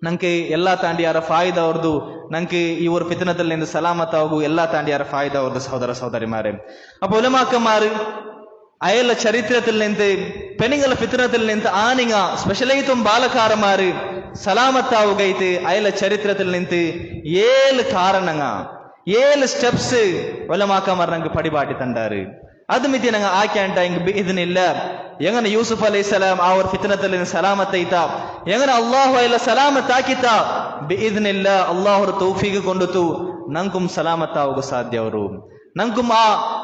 ನಂಗೆ ಎಲ್ಲಾ ತಾಂಡಿ ಯಾರ ಫಾಯ್ದ ಅವ್ರದ್ದು ನಂಗೆ ಈ ಒಂದು ಫಿತನದಲ್ಲಿ ನಿಂದು ಸಲಾಮತ್ ಆಗು ಎಲ್ಲಾ ತಾಂಡಿ ಯಾರ ಫಾಯ್ದ ಅವ್ರದ್ದು ಸಹೋದರ ಸಹೋದರಿಮಾರೆ അപ്പൊ ഉലമാക്കന്മാര് അയല ചരിത്രത്തിൽ നിന്ന് പെണ്ണുങ്ങളെ ഫിത്നത്തിൽ നിന്ന് ആണിങ്ങ സ്പെഷ്യലായിട്ടും ബാലക്കാരന്മാര് സലാമത്താവുകയിട്ട് അയല ചരിത്രത്തിൽ നിന്ന് 7 കാരണങ്ങ 7 സ്റ്റെപ്സ് ഉലമാക്കന്മാർ ഞങ്ങൾക്ക് പടിപാട്ടി തണ്ടാറ് അത് മിതി ഞങ്ങൾ ആക്കിയാണ്ട ഇതിനില്ല എങ്ങനെ യൂസുഫ് അലൈഹിസ്സലാം ആ ഒരു ഫിത്നത്തിൽ നിന്ന് സലാമത്തൈത എങ്ങനെ അള്ളാഹു അയല സലാമത്താക്കിത്ത ഇതിനില്ല അള്ളാഹു തൗഫീഖ് കൊണ്ടുത്തു ഞങ്ങൾക്കും സലാമത്താവുക സാധ്യവರು ನಂಗೂ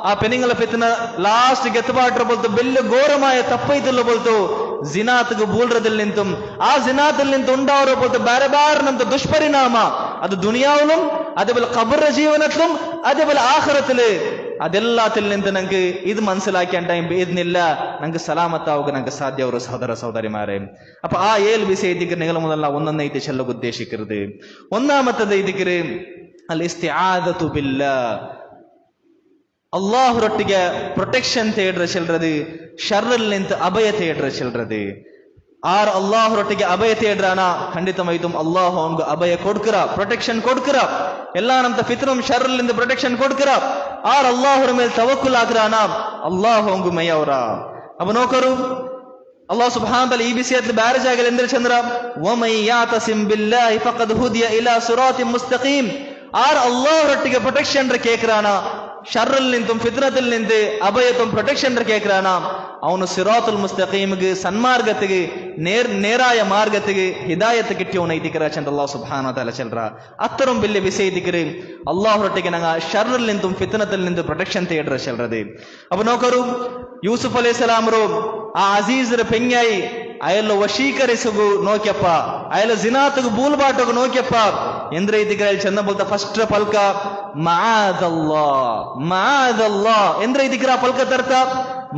ಆ ಪೆನಿಂಗಲ ಫಿತ್ನ ಲಾಸ್ಟ್ ಗೆತ್ತಬಾಟ್ರ ಬೋಲ್ತು ಬೆಲ್ಲ ಘೋರಮಾಯ ತಪ್ಪೈತಿಲ್ಲ ಬೋಲ್ತು ಜಿನಾತ್ಗೆ ಬೂಲ್ರದಲ್ಲಿ ನಿಂತು ಆ ಜಿನಾದಲ್ಲಿ ನಿಂತು ಉಂಡಾವರ ಬೋಲ್ತು ಬೇರೆ ಬೇರೆನಂತ ದುಷ್ಪರಿಣಾಮ ಅದು ದುನಿಯಾವಿലും അതേപോലെ ഖബർ ജീവനത്തിലും അതേപോലെ ആഖിറത്തില് അതെല്ലാത്തിൽ നിന്ന് ഞങ്ങൾക്ക് ഇത് മനസ്സിലാക്കിയാൻ ടൈം ഇതിനില്ല ഞങ്ങൾക്ക് സലാമത്താവുക ഞങ്ങൾക്ക് സാധ്യവರು സഹോദര സഹോദരിമാരെ അപ്പൊ ആ 7 വിഷയ ഇതിക്ക് നിങ്ങൾ മുതല ഒന്നൊന്നൈತೆ ചെല്ലു ഉദ്ദേശിക്കരുത് ഒന്നാമത്തത് ഇതിക്ക് അൽ ഇസ്തിആദതു ബില്ലാഹ് ಅಲ್ಲಾಹರೊಟ್ಟಿಗೆ ಪ್ರೊಟೆಕ್ಷನ್ ತೇಡ್ರ ಚೆಲ್றது ಶರ್ರಲ್ ನಿಂತ ಅಭಯ ತೇಡ್ರ ಚೆಲ್றது ಆರ್ ಅಲ್ಲಾಹರೊಟ್ಟಿಗೆ ಅಭಯ ತೇಡ್ರಾನ ಖಂಡಿತಮೈತು ಅಲ್ಲಾಹ್ ಅವನಿಗೆ ಅಭಯ ಕೊಡ್ಕರ ಪ್ರೊಟೆಕ್ಷನ್ ಕೊಡ್ಕರ ಎಲ್ಲಾ ನಮ್ತ ಫಿತ್ರಂ ಶರ್ರಲ್ ನಿಂದ ಪ್ರೊಟೆಕ್ಷನ್ ಕೊಡ್ಕರ ಆರ್ ಅಲ್ಲಾಹರ ಮೇಲೆ ತವಕ್ಕುಲ್ ಆಗ್ರಾನ ಅಲ್ಲಾಹ್ ಅವನಿಗೆ ಮೈಯವರ ಅವ ನೋಕರು ಅಲ್ಲಾಹ್ ಸುಬ್ಹಾನಹು ತಆಲ ಈ ವಿಷಯದಲ್ಲಿ ಬೇರೆ ಜಾಗದಲ್ಲಿ ಎಂದ್ರೆ ಚಂದ್ರ ವಮೈ ಯಾತಸಿಂ ಬಿಲ್ಲಾಹಿ ಫಖದ್ ಹುದಿಯ ಇಲಾ ಸಿರಾತಿನ್ ಮುಸ್ತಖೀಮ್ ಆರ್ ಅಲ್ಲಾಹರೊಟ್ಟಿಗೆ ಪ್ರೊಟೆಕ್ಷನ್ ಕೇಕ್ರಾನ ಶರ್ರಲ್ ನಿಂತು ಫಿತ್ನത്തിൽ ನಿಂತು ಅಭಯತಂ ಪ್ರೊಟೆಕ್ಷನ್ ಕೇಕ್ರಾನ ಅವನು ಸಿರಾತುಲ್ ಮುಸ್ತಖೀಮ್ಗೆ ಸನ್ಮಾರ್ಗತೆಗೆ ನೇರಾಯ ಮಾರ್ಗತೆಗೆ ಹಿದಾಯತ್ കിട്ടിയോനൈതിക്കര ചന്ദ് അല്ലാഹു സുബ്ഹാനഹു വ തആല ചൽറ അത്തരം വലിയ വിഷയതിക്കര് അല്ലാഹുറൊട്ടിಗೆ ഞങ്ങ ಶರ್ರಲ್ ನಿಂತು ಫಿತ್ನത്തിൽ ನಿಂತು ಪ್ರೊಟೆಕ್ಷನ್ ತೇಡ್ರ ಚಲ್ರದೆ ಅപ്പൊ ನೋಕರು ಯೂಸುಫ್ ಅಲೈಹಿಸ್ಸಲಾಮರು ಆ ಅಜೀಜರ ಪೆಂಗಾಯಿ ಅಯಲ್ಲ ವಶೀಕರಿಸುಗು ನೋಕ್ಯಪ್ಪ ಅಯಲ್ಲ ಜಿನಾತುಗು ಬೂಲ್ಬಾಟಗು ನೋಕ್ಯಪ್ಪ ಎಂದ್ರೆ ಇದಕ್ಕೆ ಚಂದ ಬೋಲ್ತ ಫಸ್ಟ್ ಪಲ್ಕ ಮಆದಲ್ಲಾ ಎಂದ್ರೆ ಇದಕ್ಕೆ ಪಲ್ಕ ತರ್ತ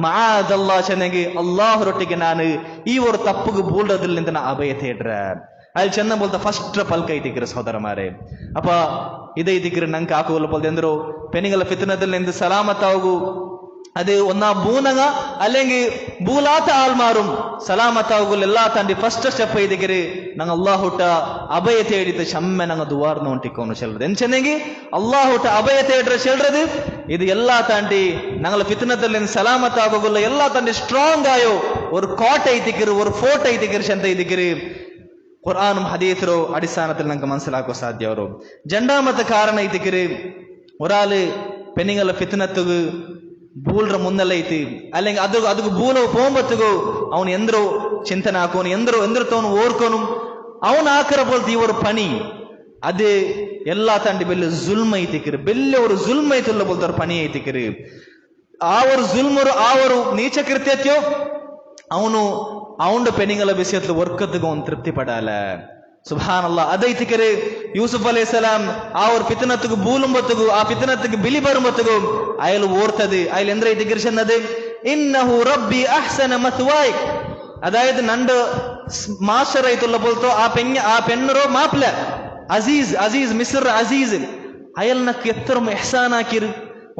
ಮಆದಲ್ಲಾ ಚೆನ್ನಾಗಿ ಅಲ್ಲಾಹರೊಟ್ಟಿಗೆ ನಾನು ಈ ಒಂದು ತಪ್ಪುಗೆ ಬೂಲ್ಡದಲ್ಲಿ ನಿಂತ ನಾ ಅಭಯ ತೇಡ್ರ ಅಲ್ಲಿ ಚಂದ ಬೋಲ್ತ ಫಸ್ಟ್ ಪಲ್ಕ ಐತಿಕ್ರ ಸಹೋದರಮಾರೆ ಅಪ್ಪ ಇದೈತಿಕ್ರ ನಂಗೆ ಹಾಕುವಲ್ಲ ಬೋಲ್ತ ಎಂದ್ರು ಪೆನಿಗಲ ಫಿತ್ನದಲ್ಲಿ ನಿಂತು ಸಲಾಮತ್ತಾಗು അത് ഒന്നാ ബൂനങ്ങ അല്ലെങ്കിൽ ബൂലാത്ത ആൾമാറും സലാമത്താവുകൾ എല്ലാ തന്റെ ഫസ്റ്റ് സ്റ്റെപ്പ് ചെയ്തിക്കര് ഞങ്ങൾ അള്ളാഹുട്ട അഭയ തേടിത്ത് ചമ്മ ഞങ്ങൾ ദുവാർന്ന് കൊണ്ടിരിക്കുന്നു ചെല്ലത് എന്നുവെച്ചെങ്കിൽ അള്ളാഹുട്ട അഭയ തേടുற ചെല്ലത് ഇത് എല്ലാ താണ്ടി ഞങ്ങൾ ഫിത്നത്തിൽ നിന്ന് സലാമത്താവുകൾ എല്ലാ തന്റെ സ്ട്രോങ് ആയോ ഒരു കോട്ട ಐತಿക്കര് ഒരു ഫോർട്ട് ಐತಿക്കര് ചെന്ത ഇതിക്കര് ഖുർആനും ഹദീസറോ അടിസ്ഥാനത്തിൽ ഞങ്ങൾക്ക് മനസ്സിലാക്കാൻ സാധ്യവരും രണ്ടാമത്തെ കാരണം ഇതിക്കര് ഒരാള് പെണ്ണുങ്ങളെ ഫിത്നത്തുക ಬೂಲ್ರ ಮುನ್ನಲ್ಲೈತಿ അല്ലെങ്കിൽ ಅದಕ್ಕೆ ಬೂಲ ಹೋಂಬತ್ತಿಗೂ ಅವನು ಎಂದ್ರೋ ಚಿಂತನೆ ಹಾಕೋನು ಎಂದ್ರತವನು ಓರ್ಕೋನು ಅವನು ಹಾಕರ ಬೋಲ್ತಿ ಇವರು ಪಣಿ ಅದು ಎಲ್ಲಾ ತಂಡಿ ಬೆಲ್ಲ ಜುಲ್ಮ ಐತಿಕರು ಬೆಲ್ಲ ಅವರು ಜುಲ್ಮ ಐತಿಲ್ಲ ಬೋಲ್ತಾರ ಪಣಿ ಐತಿಕರು ಅವರು ಜುಲ್ಮರು ಅವರು ನೀಚ ಕೃತ್ಯತ್ಯೋ ಅವನು ಅವನ ಪೆಣಿಗಳ ವಿಷಯത്തിൽ ವರ್ಕத்துக்கு ಅವನು ತೃಪ್ತಿ ಪಡಾಲ സുബ്ഹാനല്ലാഹ് അതൈതിക്കര് യൂസുഫ് അലൈഹിസ്സലാം ആ ഒരു ഫിത്നത്തുക്ക് ബൂലുമ്പത്തുകു ആ ഫിത്നത്തുക്ക് ബിലി ബറുമ്പത്തുകു അയാൾ ഓർത്തത് അയാൾ എന്തൈതിക്കര് ചെന്നത് ഇന്നഹു റബ്ബി അഹ്സന മത്വായ് അതായത് നണ്ട് മാസ്റ്റർ ആയിട്ടുള്ള പോലത്തോ ആ പെണ്ണറോ മാപ്പില അസീസ് മിസ്ർ അസീസ് അയാൾനക്ക് എത്ര ഇഹ്സാൻ ആക്കിര്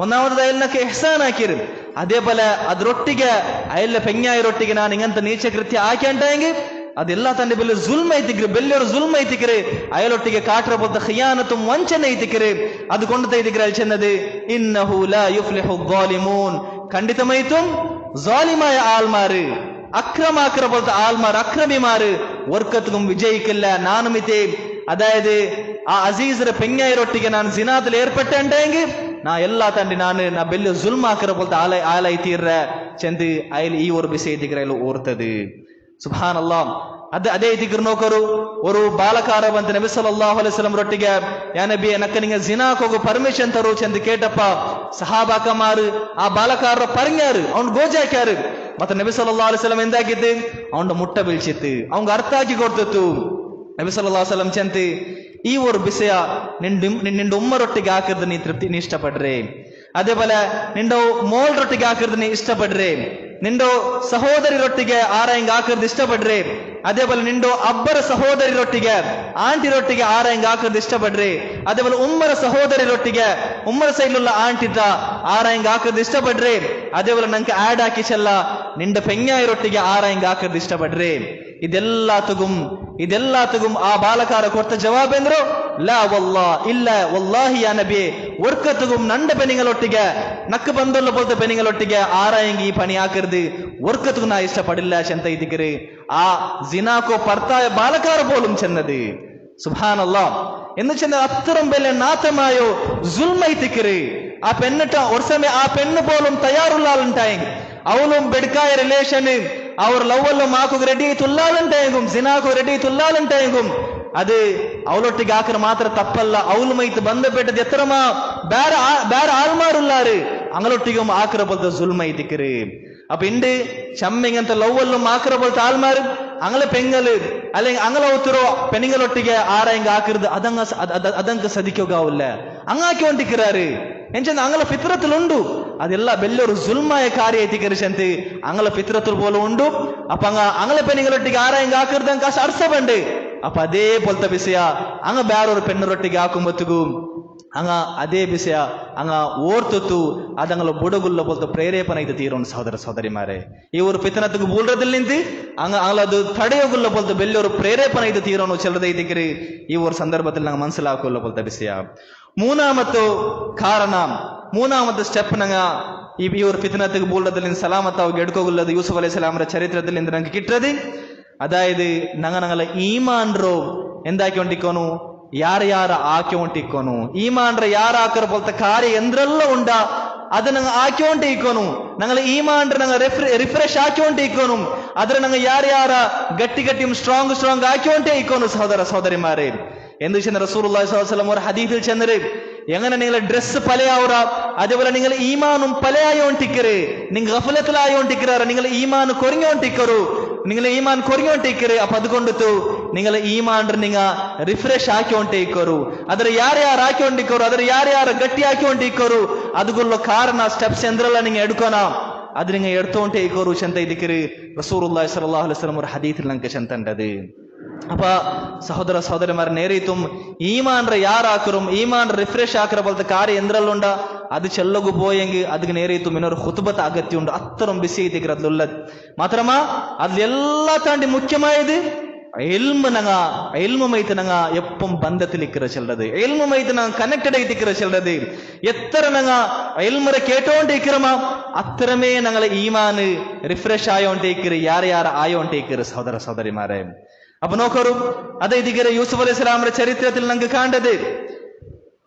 ഒന്നാമത് അയാൾനക്ക് ഇഹ്സാൻ ആക്കിര് അതേപോലെ ಅದರೊಟ್ಟಿಗೆ ಅಯಲ್ಲ ಪೆಂಗಾಯರೊಟ್ಟಿಗೆ ನಾನು ಇಂಗಂತ ನೀಚ ಕೃತ್ಯ ಆಕ್ಯಾಂಟಾಂಗಿ ಅದೆಲ್ಲ ತಂದೆ ಬೆಲ್ಲ ಜುಲ್ಮ ಐತಿಕ್ರಿ ಬೆಲ್ಲರು ಜುಲ್ಮ ಐತಿಕ್ರಿ ಅಯಲೊಟ್ಟಿಗೆ ಕಾಟ್ರ ಬದ್ದ ಖಿಯಾನತುಂ ವಂಚನೆ ಐತಿಕ್ರಿ ಅದು ಕೊಂಡು ತೈತಿಕ್ರಿ ಅಲ್ಲಿ ಚೆನ್ನದು ಇನ್ನಹು ಲಾ ಯುಫ್ಲಿಹು ಝಾಲಿಮೂನ್ ಖಂಡಿತಮೈತುಂ ಝಾಲಿಮಾಯ ಆಲ್ಮಾರು അക്രമാക്കര പോലത്തെ ആൾമാർ അക്രമിമാര് വർക്കത്തും വിജയിക്കില്ല നാനുമിത്തെ അതായത് ആ അസീസിന്റെ പെങ്ങായരൊട്ടിಗೆ ನಾನು ಜಿನಾದಲ್ಲಿ ಏರ್ಪಟ್ಟೆಂಡೆಂಗಿ ನಾ ಎಲ್ಲಾ ತಂಡಿ ನಾ ಬೆಲ್ಲ ಜುಲ್ಮಾಕರ പോലത്തെ ആളായി തീർற ചെന്ത് അയൽ ഈ ഒരു വിഷയത്തിക്കറയിൽ ഓർത്തത് സുബ്ഹാനല്ലാഹ് ಅದೇ ದಿಗ್ರ ನೋಕರು ಒಂದು ಬಾಲಕಾರ ಬಂತ ನಬಿ ಸಲ್ಲಲ್ಲಾಹು ಅಲೈಹಿ ವಸಲ್ಲಂ ರೊಟ್ಟಿಗೆ ಯಾ ನಬಿ ನಕ್ಕ ನಿಂಗೆ ಜಿನಾಕ್ ಹೋಗೋ ಪರ್ಮಿಷನ್ ತರು ಚೆಂದ ಕೇಟಪ್ಪ ಸಹಾಬಾಕಮಾರು ಆ ಬಾಲಕಾರ ಪರಂಗ್ಯಾರು ಅವ್ನು ಗೋಜಾಕ್ಯಾರು ಮತ್ತೆ ನಬಿ ಸಲ್ಲಲ್ಲಾಹು ಅಲೈಹಿ ವಸಲ್ಲಂ ಎಂದಾಗಿದ್ದು ಅವನ ಮುಟ್ಟ ಬೀಳ್ಸಿತ್ತು ಅವಂಗ ಅರ್ಥ ಆಗಿ ಕೊಡ್ತಿತ್ತು ನಬಿ ಸಲ್ಲಲ್ಲಾಹು ಅಲೈಹಿ ವಸಲ್ಲಂ ಚೆಂತಿ ಈ ಒಂದು ವಿಷಯ ನಿಂಡ ಉಮ್ಮರೊಟ್ಟಿಗೆ ಹಾಕಿದ್ರೆ ನೀ ಇಷ್ಟಪಡ್ರೆ അതേപോലെ നിന്റെ മോൾറൊട്ടിಗೆ ಹಾಕಿದ್ರೆ ನೀ ಇಷ್ಟಪಡ್ರೆ ನಿಂಡೋ ಸಹೋದರಿರೊಟ್ಟಿಗೆ ಆರಾಯಂಗ್ ಹಾಕಿದ್ರೆ ಇಷ್ಟಪಡ್ರೆ അതേപോലെ ನಿಂಡೋ ಅಬ್ಬರ ಸಹೋದರಿರೊಟ್ಟಿಗೆ ಆಂಟಿರೊಟ್ಟಿಗೆ ಆರಾಯಂಗ್ ಹಾಕಿದ್ರೆ ಇಷ್ಟಪಡ್ರೆ അതേപോലെ ಉಮ್ಮರ ಸಹೋದರಿರೊಟ್ಟಿಗೆ ಉಮ್ಮರ ಸೈಡ್ലുള്ള ಆಂಟಿತ ಆರಾಯಂಗ್ ಹಾಕಿದ್ರೆ ಇಷ್ಟಪಡ್ರೆ അതേപോലെ ನಂಗೆ ಆಡ್ ಹಾಕಿಸಲ್ಲ ನಿಂಡ ಪೆಂಗಾಯರೊಟ್ಟಿಗೆ ಆರಾಯಿಂಗ್ ಹಾಕದ್ ಇಷ್ಟಪಡ್ರೆ ಇದೆಲ್ಲಾತುಗುಂ ಆ ಬಾಲಕಾರ ಕೊಟ್ಟ ಜವಾಬೆಂದ್ರು ಲಾ ವಲ್ಲಾ ಇಲ್ಲ ವಲ್ಲಾಹಿ ಯಾ ನಬಿ ಒರ್ಕತುಗುಂ ನಂಡ ಪೆನಿಗಳೊಟ್ಟಿಗೆ ನಕ್ಕ ಬಂದೊಲ್ಲ ಬೋಲ್ತ ಪೆನಿಗಳೊಟ್ಟಿಗೆ ಆರಾಯಿಂಗ್ ಈ ಪಣಿ ಹಾಕರ್ದು ಒರ್ಕತುಗು ನಾ ಇಷ್ಟಪಡಿಲ್ಲ ಅಂತ ಇದಿಕ್ರಿ ಆ ಜಿನಾಕೋ ಪರ್ತಾಯ ಬಾಲಕಾರ പോലും ചെന്നത് സുബ്ഹാനല്ലാഹ് എന്ന് ചെന്ന അത്തരം ബെല്ലെ നാത്തമായോ ജുൽമൈതിക്രി ആ പെണ്ണിട്ട ഒരു സമയം ആ പെണ്ണ് പോലും തയ്യാറുള്ളാളുണ്ടായി അവളും ബെഡ്കായ റിലേഷന് അവർ ലവ്വല്ലും ആക്കുക റെഡി തുല്ലാളുണ്ടായെങ്കും ജിനാക്കു റെഡി തുല്ലാളുണ്ടായെങ്കും അത് അവളൊಟ್ಟಿಗೆ ಹಾಕರ ಮಾತ್ರ ತಪ್ಪಲ್ಲ ಅವಳು ಮೈತ್ ಬಂಧಪೆಟ್ಟದು ಎತ್ತರಮಾ ಬೇರೆ ಆಳ್ಮಾರುಲ್ಲಾರು ಅಂಗಳೊಟ್ಟಿಗೆ ಹಾಕರ ಬಲ್ತ ಜುಲ್ಮೈತಿಕ್ರಿ അപ്പൊ ഇണ്ട് ചമ്മിങ്ങനത്തെ ലവ്വല്ലും ആക്കറ പോലത്തെ ആൾമാർ അങ്ങളെ പെങ്ങള് അല്ലെങ്കിൽ അങ്ങളെ ഒത്തിരോ പെണ്ണുങ്ങളൊട്ടിಗೆ ആരെങ്കിലും ആക്കരുത് അതങ്ങ് സദിക്കുകയാവില്ല അങ്ങാക്കി കൊണ്ടിരിക്കാറ് എന്നുവെച്ചാൽ അങ്ങളെ ഫിത്രത്തിലുണ്ട് അതെല്ലാം വലിയൊരു ജുൽമായ കാര്യമായിട്ട് അങ്ങളെ ഫിത്രത്തിൽ പോലെ ഉണ്ട് അപ്പൊ അങ്ങളെ പെണ്ണുങ്ങളൊട്ടിಗೆ ആരെങ്കിലും ആക്കരുത് അങ്ങ് അർത്ഥമുണ്ട് അപ്പൊ അതേപോലത്തെ വിഷയ അങ്ങ് വേറൊരു പെണ്ണുറൊട്ടിಗೆ ಹಾಕುಂಬತ್ತಿಗೂ ಅಂಗ ಅದೇ ವಿಷಯ ಅಂಗ ಓರ್ತುತ್ತು ಅದಂಗಲ ಬುಡಗುಲ್ಲ ಬೋಲ್ತ ಪ್ರೇರೇಪಣೆ ಇದು ತೀರೋನು ಸಹೋದರ ಸಹೋದರಿಮಾರೆ ಇವರು ಪಿತನತ್ತಿಗೆ ಬೂಲ್ರದಲ್ಲಿ ನಿಂತು ಅಂಗಳದು ತಡೆಯೋಗುಲ್ಲ ಬೋಲ್ತ ಬೆಲ್ಲವರು ಪ್ರೇರೇಪಣೆ ಇದು ತೀರೋನು ಚೆಲ್ಲದೆ ಇದ್ದಕ್ಕಿರಿ ಇವರು ಸಂದರ್ಭದಲ್ಲಿ ನಂಗೆ ಮನಸ್ಸಿಲಾಕುಲ್ಲ ಬೋಲ್ತ ವಿಷಯ ಮೂನಾಮತ್ತು ಕಾರಣ ಮೂನಾಮತ್ತು ಸ್ಟೆಪ್ ನಂಗ ಇವರು ಪಿತನತ್ತಿಗೆ ಬೂಲ್ರದಲ್ಲಿ ಸಲಾಮತ್ತಾಗಿ ಎಡ್ಕೋಗುಲ್ಲದು ಯೂಸುಫ್ ಅಲೈಹಿಸ್ಸಲಾಮರ ಚರಿತ್ರದಲ್ಲಿ ನಂಗೆ ಕಿಟ್ಟದು ಅದಾയത് ഞങ്ങളെ ഈമാൻറോ എന്താക്കിക്കൊണ്ടിരിക്കുന്നു ಯಾರ ಹಾಕಿಕೊಂಡಿಕ್ಕೋನು ಈಮಾನ್ರ ಯಾರು ಹಾಕರ പോലത്തെ കാര്യം എന്തെല്ലാം ഉണ്ടാ അത് ഞങ്ങൾ ಹಾಕಿಕೊಂಡಿಕ್ಕೋನು ഞങ്ങൾ ഈമാൻರ ഞങ്ങൾ ರಿಫ್ರೆಶ್ ಹಾಕಿಕೊಂಡಿಕ್ಕೋನು ಅದ್ರ ഞങ്ങൾ ಯಾರ ಗಟ್ಟಿ ಸ್ಟ್ರಾಂಗ್ ಹಾಕಿಕೊಂಡಿಕ್ಕೋನು ಸಹೋದರ ಸಹೋದರಿമാരെ ಎಂದು ചെന്ന റസൂലുള്ളാഹി സ്വല്ലല്ലാഹു അലൈഹി വസല്ലം ഒരു ഹദീസിൽ ചെന്നത് എങ്ങനെ നിങ്ങളെ ഡ്രസ്സ് പലയാവുക അതേപോലെ നിങ്ങൾ ഈമാനും പലയായോണ്ടിക്കറ് നിങ്ങൾ ഗഫലത്തിലായോണ്ടിക്കറ നിങ്ങൾ ഈമാൻ കുറഞ്ഞോണ്ടിക്കറു നിങ്ങളെ ഈമാൻ കുറഞ്ഞോണ്ടിക്കറ് അപ്പൊ അതുകൊണ്ടിತ್ತು നിങ്ങളെ ഈമാൻ നിങ്ങൾ ರಿಫ್ರೆಶ್ ಹಾಕಿಕೊಂಡಿಕ್ಕರು ಅದರ ಯಾರು ಹಾಕಿಕೊಂಡಿಕ್ಕರು ಅದರ ಯಾರು ಗಟ್ಟಿ ಹಾಕಿಕೊಂಡಿಕ್ಕರು ಅದಕ್ಕೆಲ್ಲ ಕಾರಣ ಸ್ಟೆಪ್ಸ್ ಎಂದ್ರಲ್ಲ ನಿಂಗೆ ಎಡ್ಕೋಣ ಅದು ನಿಂಗೆ ಎಡ್ತೋಂಟೆ ಇಕ್ಕರು ಚಂತ ಇದಕ್ಕಿರಿ റസൂലുള്ളാഹി സ്വല്ലല്ലാഹു അലൈഹി വസല്ലം ഒരു ഹദീസിൽ നമുക്ക് ചന്തണ്ടത് ಅಪ್ಪ ಸಹೋದರ ಸಹೋದರಿമാരെ നേരിട്ടും ഈമാൻറെ യാറാക്കറും ഈമാൻ റിഫ്രഷ് ആക്കറ പോലത്തെ കാര്യം എന്തെല്ലാം അത് ചെല്ലകു പോയെങ്കിൽ അതിന് നേരിട്ടും ഇന്നൊരു ഹുതുബത്ത് അഗത്യമുണ്ട് അത്തരം ബിസി ആയിത്തേക്ക് അതിലുള്ളത് മാത്രമാ അതിലെല്ലാ താണ്ടി മുഖ്യമായത് എൽമുമൈത്ത് നങ്ങ എപ്പം ബന്ധത്തിലിക്കറ ചെല്ലത് എൽമുമൈത്ത് നങ്ങ കണക്റ്റഡ് ആയിട്ടിക്കറ ചെല്ലത് എത്ര നങ്ങ എൽമറെ കേട്ടോണ്ടിരിക്കറമാ അത്രമേ ഞങ്ങളെ ഈമാന് റിഫ്രഷ് ആയോണ്ടിരിക്കറ് ಯಾರ ആയോണ്ടിരിക്കറ് സഹോദര സഹോദരിമാരെ അപ്പൊ നോക്കൂ അതെ ഇതിങ്ങനെ യൂസുഫ് അലൈഹിസ്സലാമിന്റെ ചരിത്രത്തിൽ നമുക്ക് കാണേണ്ടത്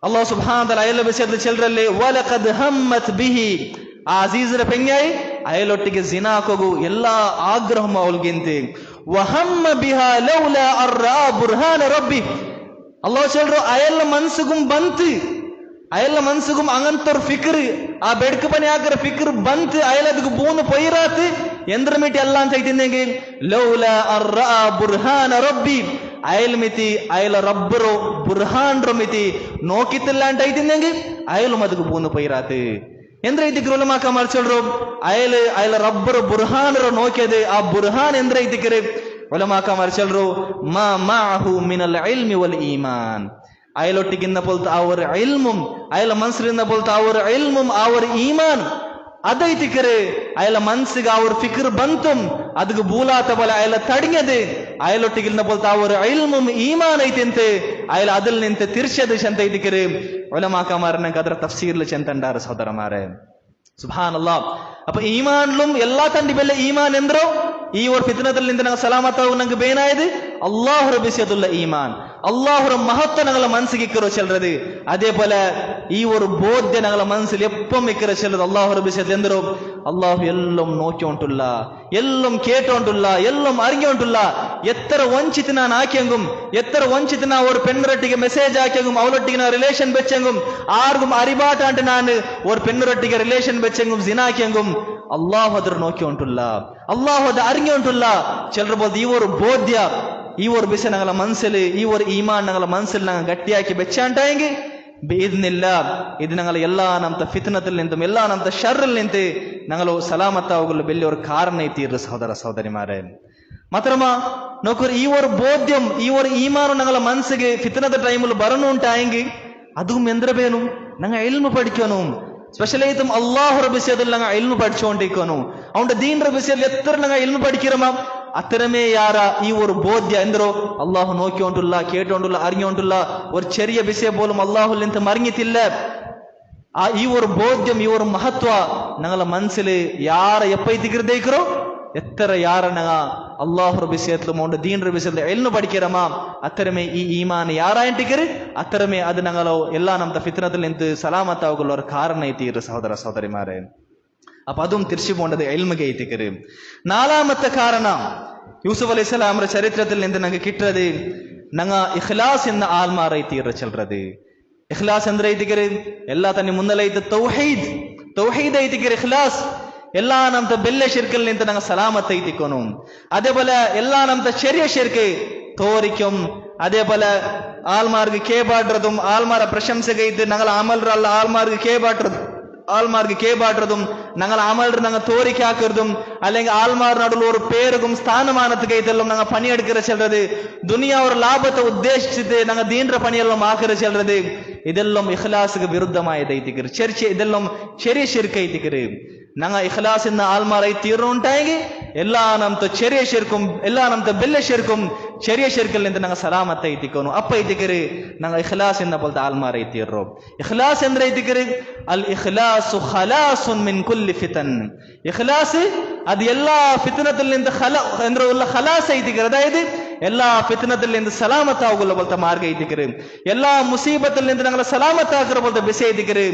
അല്ലാഹു സുബ്ഹാനഹു വ തആല അയല വിഷയത്തിൽ ചെല്ലല്ലേ വലഖദ് ഹമ്മത് ബിഹി ആ അസീസിന്റെ പെങ്ങായി അയലൊട്ടിಗೆ ಜಿನಾಕೋಗು ಎಲ್ಲಾ ಆಗ್ರಹം ಅವಳಿಗಿಂತೆ ವಹಮ್ಮ ಬಿಹಾ ಲೌಲಾ ಅರ್ರಾ ಬುರ್ಹಾನ ರಬ್ಬಿ ಅಲ್ಲಾಹು ಚೆಲ್ರು ಅಯಲ ಮನ್ಸುಗುಂ അങ്ങനത്തൊരു ഫിക്റ് ആ ബെഡ്ക്ക് പണി ആക്കற ഫിക്റ് ബന്ത് അയലതിക്ക് പൂന്ന് പൊയിറാത്ത് എന്തിമിട്ടി എല്ലാം ചെയ്തിരുന്നെങ്കിൽ ലൗലാ അർറാ ബുർഹാന റബ്ബി അയൽ മിತಿ അയല റബ്ബറോ ബുർഹാൻറോ മിತಿ നോക്കിത്തില്ലാണ്ടായിട്ടിരുന്നെങ്കിൽ അയലും അതിക്ക് പൂന്ന് പൊയിറാത്ത് ಎಂದ್ರೆ ಇದಕ್ಕೆ ಉಲಮಾಕ ಮರ್ಚಲ್ರು ಅಯಲ ರಬ್ಬರು ಬುರ್ಹಾನರು ನೋಕಿಯದು ಆ ಬುರ್ಹಾನ್ ಎಂದ್ರೆ ಇದಕ್ಕೆ ಉಲಮಾಕ ಮರ್ಚಲ್ರು ಮಾಹು ಮಿನಲ್ ಇಲ್ಮಿ ವಲ್ ಈಮಾನ್ അയലൊട്ടിക്കുന്ന പോലത്തെ ആ ഒരു ഇൽമും അയല മനസ്സിലിരുന്ന പോലത്തെ ആ ഒരു ഇൽമും ആ ഒരു ഈമാൻ അതൈത്തിക്കറ് അയല മനസ്സിಗೆ ആ ഒരു ഫിക്ർ ബന്തും ಅದಕ್ಕೆ ಬೂಲಾತ പോലെ അയല തടിഞ്ഞത് അയലൊട്ടിക്കുന്ന പോലത്തെ ആ ഒരു ഇൽമും ഈമാൻ ಐತಿಂತೆ അയല അതിൽ നിന്ത് തിരിച്ചത് ചെന്ത ഇതിക്കറ് ഉലമാക്കമാരനക്ക് ಅದರ തഫ്സീറിൽ ചെന്തണ്ടാറ് സഹോദരന്മാരെ സുബ്ഹാനല്ലാഹ് അപ്പൊ ഈമാനിലും എല്ലാ തണ്ടി ಬೆಲೆ ഈമാൻ ಎಂದ್ರೋ ಈ ಒಂದು ಫಿತ್ನದಲ್ಲಿ ನಿಂತ ನಾವು ಸಲಾಮತ್ತಾವು ನಂಗೆ ಬೇನಾയത് ಅಲ್ಲಾಹರ ವಿಷಯದುಲ್ಲ ಈಮಾನ್ ಅಲ್ಲಾಹರ ಮಹತ್ವ ഞങ്ങളെ മനസ്സിಗೆ ഇക്കറോ ചെല്ലறது അതേപോലെ ഈ ഒരു ബോധ്യ ഞങ്ങളെ മനസ്സിൽ എപ്പം ഇക്കറ ചെല്ലறது അല്ലാഹുര വിഷയത്തിൽ എന്തോ അല്ലാഹു എല്ലാം നോക്കിയോണ്ടുള്ള എല്ലാം കേട്ടോണ്ടുള്ള എല്ലാം അറിഞ്ഞോണ്ടുള്ള എത്ര ವಂಚಿತ ನಾನು ಹಾಕಿಯಂಗುം എത്ര ವಂಚಿತ ನಾ ഒരു പെണ്ണുരട്ടിಗೆ ಮೆಸೇಜ್ ಹಾಕಿಯಂಗುം ಅವಳೊಟ್ಟಿಗೆ ನಾ ರಿಲೇಷನ್ ಬೆಚ್ಚಂಗುം ಆರ್ಗುം ಅರಿಬಾಟಾಂಟ ನಾನು ഒരു പെണ്ണുരട്ടിಗೆ ರಿಲೇಷನ್ ಬೆಚ್ಚಂಗುം ಜಿನಾ ಹಾಕಿಯಂಗುം അല്ലാഹു ಅದರ നോക്കിയോണ്ടുള്ള അല്ലാഹു അത് അറിഞ്ഞോണ്ടുള്ള ചിലർ പോലെ ഈ ഒരു ബോധ്യ ഈ ഒരു വിഷയ ഞങ്ങളെ മനസ്സിൽ ഈ ഒരു ഈമാൻ ഞങ്ങളെ മനസ്സിൽ ഞങ്ങൾ ഗട്ടിയാക്കി വെച്ചാണ്ടായെങ്കിൽ ബിഇദ്നില്ല ഇത് ഞങ്ങൾ എല്ലാ നമത്തെ ഫിത്നത്തിൽ നിന്നും എല്ലാ നമത്തെ ഷർറിൽ നിന്ന് ഞങ്ങൾ സലാമത്താവുള്ള വലിയൊരു കാരണ തീർന്നു സഹോദര സഹോദരിമാരെ മാത്രമാ നോക്കൂ ഈ ഒരു ബോധ്യം ഈ ഒരു ഈമാനും ഞങ്ങളെ മനസ്സിಗೆ ഫിത്നത്തെ ടൈമിൽ ബറന്നു ഉണ്ടായെങ്കിൽ അതും എന്തിനു ഞങ്ങൾ ഇൽമു പഠിക്കണം സ്പെഷ്യലായിട്ടും അല്ലാഹുവിന്റെ വിഷയത്തിൽ ഞങ്ങൾ ഇൽമു പഠിച്ചുകൊണ്ടിരിക്കുന്നു അവന്റെ ദീന്റെ വിഷയത്തിൽ എത്ര ഞങ്ങൾ ഇൽമു പഠിக்கிறோமா അത്തരമേ യാര ഈ ഒരു ബോധ്യ എന്തോ അള്ളാഹു നോക്കിക്കൊണ്ടുള്ള കേട്ടുകൊണ്ടുള്ള അറിഞ്ഞുകൊണ്ടുള്ള ഒരു ചെറിയ വിഷയം പോലും അള്ളാഹുൽ നിന്ന് മറിഞ്ഞിട്ടില്ല. ഈ ഒരു ബോധ്യം ഈ ഒരു മഹത്വ ഞങ്ങളെ മനസ്സിൽ യാര എപ്പൈത്തിக்கிறோ എത്ര യാര ഞങ്ങൾ അള്ളാഹുর വിഷയത്തിലും അവന്റെ ദീന്റെ വിഷയത്തിൽ ഇൽമു പഠിக்கிறோமா അത്തരമേ ഈ ഈമാൻ യാറായിട്ടിക്കര് അത്തരമേ അത് ഞങ്ങളോ എല്ലാ നമ്മുടെ ഫിത്നത്തിൽ നിന്ന് സലാമത്താവുള്ള ഒരു കാരണ എത്തിയിരു സഹോദര സഹോദരിമാരെ. അപ്പൊ അതും തിരിച്ചു പോകേണ്ടത് എൽമുಗೆ ಐತಿಕರು. നാലാമത്തെ കാരണം യൂസുഫ് അലൈഹിസ്സലാമರ ചരിത്രത്തിൽ നിന്ന് ഞങ്ങൾക്ക് കിട്ടുന്നത് ഞങ്ങ ഇഖ്ലാസ് എന്ന ആൽമാറായി തീർന്നു ചെല്ലുന്നത്. ഇഖ്ലാസ് എന്ത് ಐತಿಕರು ಎಲ್ಲ ತನ್ನ ಮುನ್ನಲೈತೆ ತೌಹೀದ್ ತೌಹೀದ್ ಐತಿಕರು ಇಖ್ಲಾಸ್ ಎಲ್ಲ ನಮ್ಮ ಬೆಲ್ಲ ಶಿರ್ಕಲ್ ನಿಂತ ഞങ്ങൾ സലാമത്ത് ಐತಿಕೋನು. അതേപോലെ എല്ലാ നമ്മുടെ ചെറിയ ಶಿರ್ಕೆ തോരിക്കും. അതേപോലെ ആൽമാർക്ക് കേബാടുறதுം ആൽമാര പ്രശംസകൈത്ത് ഞങ്ങൾ അമൽറല്ല ആൽമാർക്ക് കേബാടുறതും ഞങ്ങൾ അമൽറ് ഞങ്ങൾ തോരിക്ക് ആക്കുന്നതും അല്ലെങ്കിൽ ആൽമാർ നടുവിൽ ഒരു പേരും സ്ഥാനമാനത്തുകൈത്തെല്ലാം ഞങ്ങൾ പണിയെടുக்கிற ചെല്ലുന്നത് ദുനിയ ഒരു ലാഭത്തെ ഉദ്ദേശിച്ചിട്ട് ഞങ്ങൾ ദീന്റെ പണിയെല്ലാം ആക്കിற ചെല്ലുന്നത് ഇതെല്ലാം ഇഖ്ലാസിക്ക് വിരുദ്ധമായത് ಐತಿಕರು. ഇതെല്ലാം ചെറിയ ಶಿರ್ಕೆ ಐತಿಕರು. ഞങ്ങൾ ഇഖ്ലാസ് എന്ന ആൽമാറായി തീർന്നുണ്ടായെങ്കിൽ എല്ലാ നമ്മുടെ ചെറിയ ಶಿರ್ക്കും എല്ലാ നമ്മുടെ ಬೆಲ್ಲ ಶಿರ್ക്കും ചെറിയ ಶಿರ್ಕಲ್ നിന്ന് ഞങ്ങൾ സലാമത്ത് ಐತಿಕೋನು. അപ്പ ಐತಿಕರು ഞങ്ങൾ ഇഖ്ലാസ് എന്ന പോലത്തെ ആൽമാറായി തീർന്നു. ഇഖ്ലാസ് എന്ത് ಐತಿಕರು അൽ ഇഖ്ലാസു ഖലാസുൻ മിൻ കുല്ലി ഫിതൻ. ഇഖ്ലാസ് അത് എല്ലാ ഫിത്നത്തിൽ നിന്ന് ഖലാസ് ಐತಿಕರು. അതായത് എല്ലാ ഫിത്നത്തിൽ നിന്ന് സലാമത്താവുള്ള പോലത്തെ മാർഗം ಐತಿಕರು. എല്ലാ മുസീബത്തിൽ നിന്ന് ഞങ്ങളെ സലാമത്താക്കുற പോലത്തെ വിഷയ ಐತಿಕರು.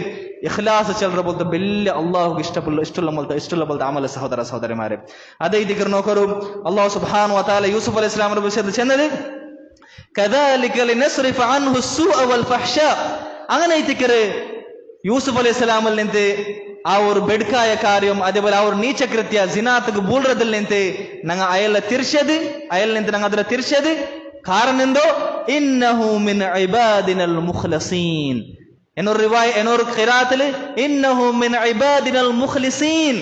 ഇഖ്ലാസ് ചെല്ലുற പോലത്തെ വലിയ അള്ളാഹുക്ക് ഇഷ്ടമുള്ള പോലത്തെ അമല സഹോദര സഹോദരിമാരെ. അത് ಐತಿಕರು നോക്കൂ. അള്ളാഹു സുബ്ഹാനഹു വ തആല യൂസുഫ് അലൈഹി സ്വലാമിന്റെ വിഷയത്തിൽ ചെന്നത് കദാലിക ലിനസ്രിഫ അൻഹു السوء والفحشاء. അങ്ങനെ ಐತಿಕರು യൂസുഫ് അലൈഹി സ്വലാമിൽ നിന്ന് ആ ഒരു ബെഡ്കായ കാര്യം അതേപോലെ ആ ഒരു നീചകൃത്യ ജിനാത്തക്ക് ബൂൾറതിൽ നിന്ന് ഞങ്ങൾ അയല ഞങ്ങൾ അതിലെ തിരിച്ചത് കാരണം എന്തോ ഇന്നഹു മിൻ ഇബാദിനൽ മുഖ്ലസീൻ എന്നൊരു ഖിറാഅത്തിൽ ഇന്നഹു മിൻ ഇബാദിനൽ മുഖ്ലിസീൻ.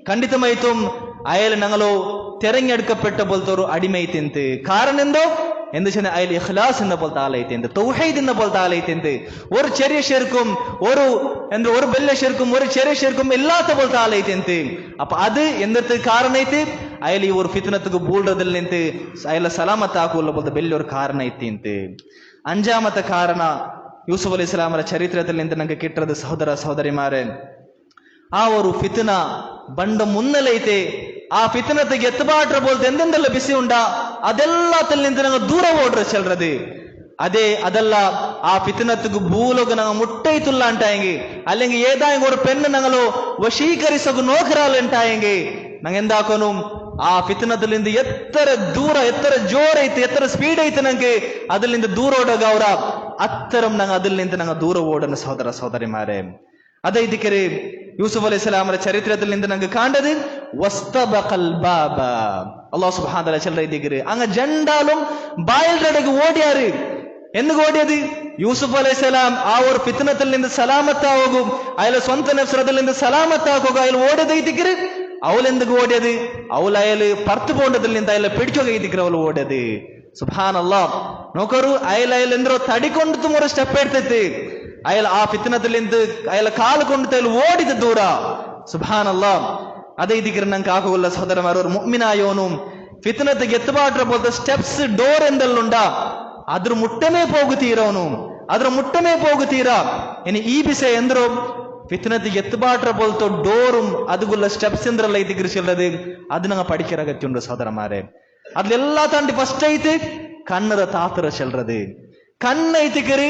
ಖಂಡಿತമായിട്ടും അയൽ ഞങ്ങളോ തെരഞ്ഞെടുക്കപ്പെട്ട പോലത്തെ ഒരു അടിമൈത്തിന്ത് കാരണം എന്തോ എന്ത് വെച്ചാൽ അയൽ ഇഖ്ലാസ് എന്ന പോലത്തെ ആലയത്തിന്ത് തൗഹീദ് എന്ന പോലത്തെ ആലയത്തിന്ത് ഒരു ചെറിയ ശിർക്കും ഒരു വലിയ ശിർക്കും ഒരു ചെറിയ ശിർക്കും ഇല്ലാത്ത പോലത്തെ ആലയത്തിന്ത്. അപ്പൊ അത് എന്തൊരു കാരണമായിട്ട് അയൽ ഈ ഒരു ഫിത്നത്തുക്ക് ബൂൾറതിൽ നിന്ന് അയല സലാമത്താക്കുള്ള പോലത്തെ വലിയൊരു കാരണമായിത്തിന്ത്. അഞ്ചാമത്തെ കാരണ യൂസുഫ് അലൈഹി സ്വലാമರ ചരിത്രത്തിൽ നിന്ന് ഞങ്ങൾക്ക് കിട്ടുന്നത് സഹോദര സഹോദരിമാരെ ആ ഒരു ഫിത്ന ಬಂಡ ಮುನ್ನಲೈತೆ ಆ ಫಿತ್ನತೆಗೆ ಎತ್ತಬಾಟ್ರ ಬೋಲ್ತೆ ಎಂದೆಂದೆಲ್ಲ ಬಿಸಿ ಉಂಡಾ ಅದೆಲ್ಲത്തിൽ നിന്ന് ഞങ്ങൾ ദൂരെ ഓടുற ചെല്ലുന്നത്. അതല്ല ആ ഫിത്നത്തുക്ക് ഭൂലോക ഞങ്ങൾ മുട്ടയിത്തുള്ള ഉണ്ടായെങ്കിൽ അല്ലെങ്കിൽ ഏതായെങ്കിൽ ഒരു പെണ്ണ് ഞങ്ങളോ വശീകരിസൊക്കെ നോക്കറാളുണ്ടായെങ്കിൽ ഞങ്ങൾ എന്താക്കണം ആ ഫിത്നത്തിൽ നിന്ന് എത്ര ദൂര എത്ര ജോറൈത്ത് എത്ര സ്പീഡ് ಐತೆ ഞങ്ങൾക്ക് അതിൽ നിന്ന് ദൂരോടക അവರ അത്തരം ഞങ്ങൾ അതിൽ നിന്ന് ഞങ്ങൾ ദൂരെ ഓടുന്ന സഹോദര സഹോദരിമാരെ. അത് ಐತಿಕರು യൂസുഫ് അലൈഹി സ്വലാമರ ചരിത്രത്തിൽ നിന്ന് ഞങ്ങൾക്ക് കാണുന്നത് വസ്തബഖൽ ബാബ. അല്ലാഹു സുബ്ഹാനഹു വ തആല ചെല്ല ಐತಿಕರು അങ്ങ് ജണ്ടാലും ബായൽടക്ക് ഓടിയാറ്. എന്ത് ഓടിയത് യൂസുഫ് അലൈഹി സ്വലാം ആ ഒരു ഫിത്നത്തിൽ നിന്ന് സലാമത്താകും അയാൾ സ്വന്തം നഫ്സിൽ നിന്ന് സലാമത്താകുക അയാൾ ഓടിയത് ಐತಿಕರು. അവലെന്ത് ഓടിയത് അവള് പുറത്തു പോകേണ്ടതിൽ നിന്ന് അയാളെ പിടിക്കുക ಐತಿಕರು അവൾ ഓടിയത്. സുബ്ഹാനല്ലാഹ് നോക്കൂ അയാൾ എന്തോ തടിക്കൊണ്ടും ഒരു സ്റ്റെപ്പ് എടുത്തിട്ട് അയാൾ ആ ഫിത്നത്തിൽ നിന്ന് അയാളെ കാല് കൊണ്ടിട്ട് അയാൾ ഓടിത് ദൂര. സുബ്ഹാനല്ലാഹ് അത് ಐತಿಕರು ഞങ്ങൾക്ക് ആകുള്ള സഹോദരന്മാർ ഒരു മുഅ്മിനായോനും ഫിത്നത്തിಗೆ എത്തുപാട്ര പോലത്തെ സ്റ്റെപ്സ് ഡോർ എന്തെല്ലാം ഉണ്ടാ ಅದ್ರ ಮುಟ್ಟಮೇ ಹೋಗುತ್ತೀರವನು ಅದ್ರ ಮುಟ್ಟಮೇ ಹೋಗುತ್ತೀರಾ. ಇನ್ನು ಈ ವಿಷಯ ಎಂದ್ರು ಫಿತ್ನತಿಗೆ ಎತ್ತುಬಾಟ್ರ ಬೋಲ್ತೋ ಡೋറും അതുകുള്ള സ്റ്റെപ്സ് എന്തെല്ലാം ಐತಿಕರು ചെല്ലത് അത് ഞങ്ങൾ പഠിக்கிற അഗത്യുണ്ട് സഹോദരന്മാരെ. അതിലെല്ലാ താണ്ടി ഫസ്റ്റ് ಐತಿ കണ്ണറ താത്തറ ചെല്ലത്. കണ്ണ് ಐತಿಕರು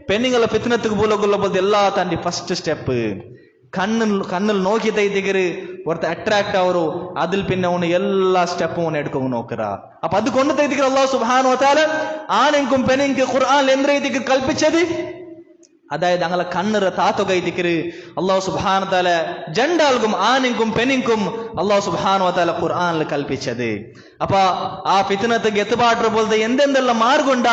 പെണ്ണുങ്ങളെ ഫിത്നത്തുക്ക് പോലുള്ള പോലെ എല്ലാ താണ്ടി ഫസ്റ്റ് സ്റ്റെപ്പ് കണ്ണിൽ നോക്കിയത് ಐತಿಕರು ഒരുത്ത അട്രാക്ട് ആവറോ അതിൽ പിന്നെ അവന് എല്ലാ സ്റ്റെപ്പും അവൻ എടുക്കും നോക്കറ. അപ്പൊ അത് കൊണ്ട് ಐತಿಕರು അല്ലാഹു സുബ്ഹാനഹു വ തആല ആണെങ്കും പെണ്ണിങ്കും ഖുർആനിൽ എന്ത് ಐತಿಕರು കൽപ്പിച്ചത് അതായത് ഞങ്ങളെ കണ്ണറ താത്തുക ಐತಿಕರು അല്ലാഹു സുബ്ഹാനഹു വ തആല ജണ്ടാൽകും ആണെങ്കും പെണ്ണിങ്കും അല്ലാഹു സുബ്ഹാനഹു വ തആല ഖുർആനിൽ കൽപ്പിച്ചത്. അപ്പൊ ആ ഫിത്നത്തിಗೆ എത്തുപാട്ര പോലത്തെ എന്തെന്തെല്ലാം മാർഗമുണ്ട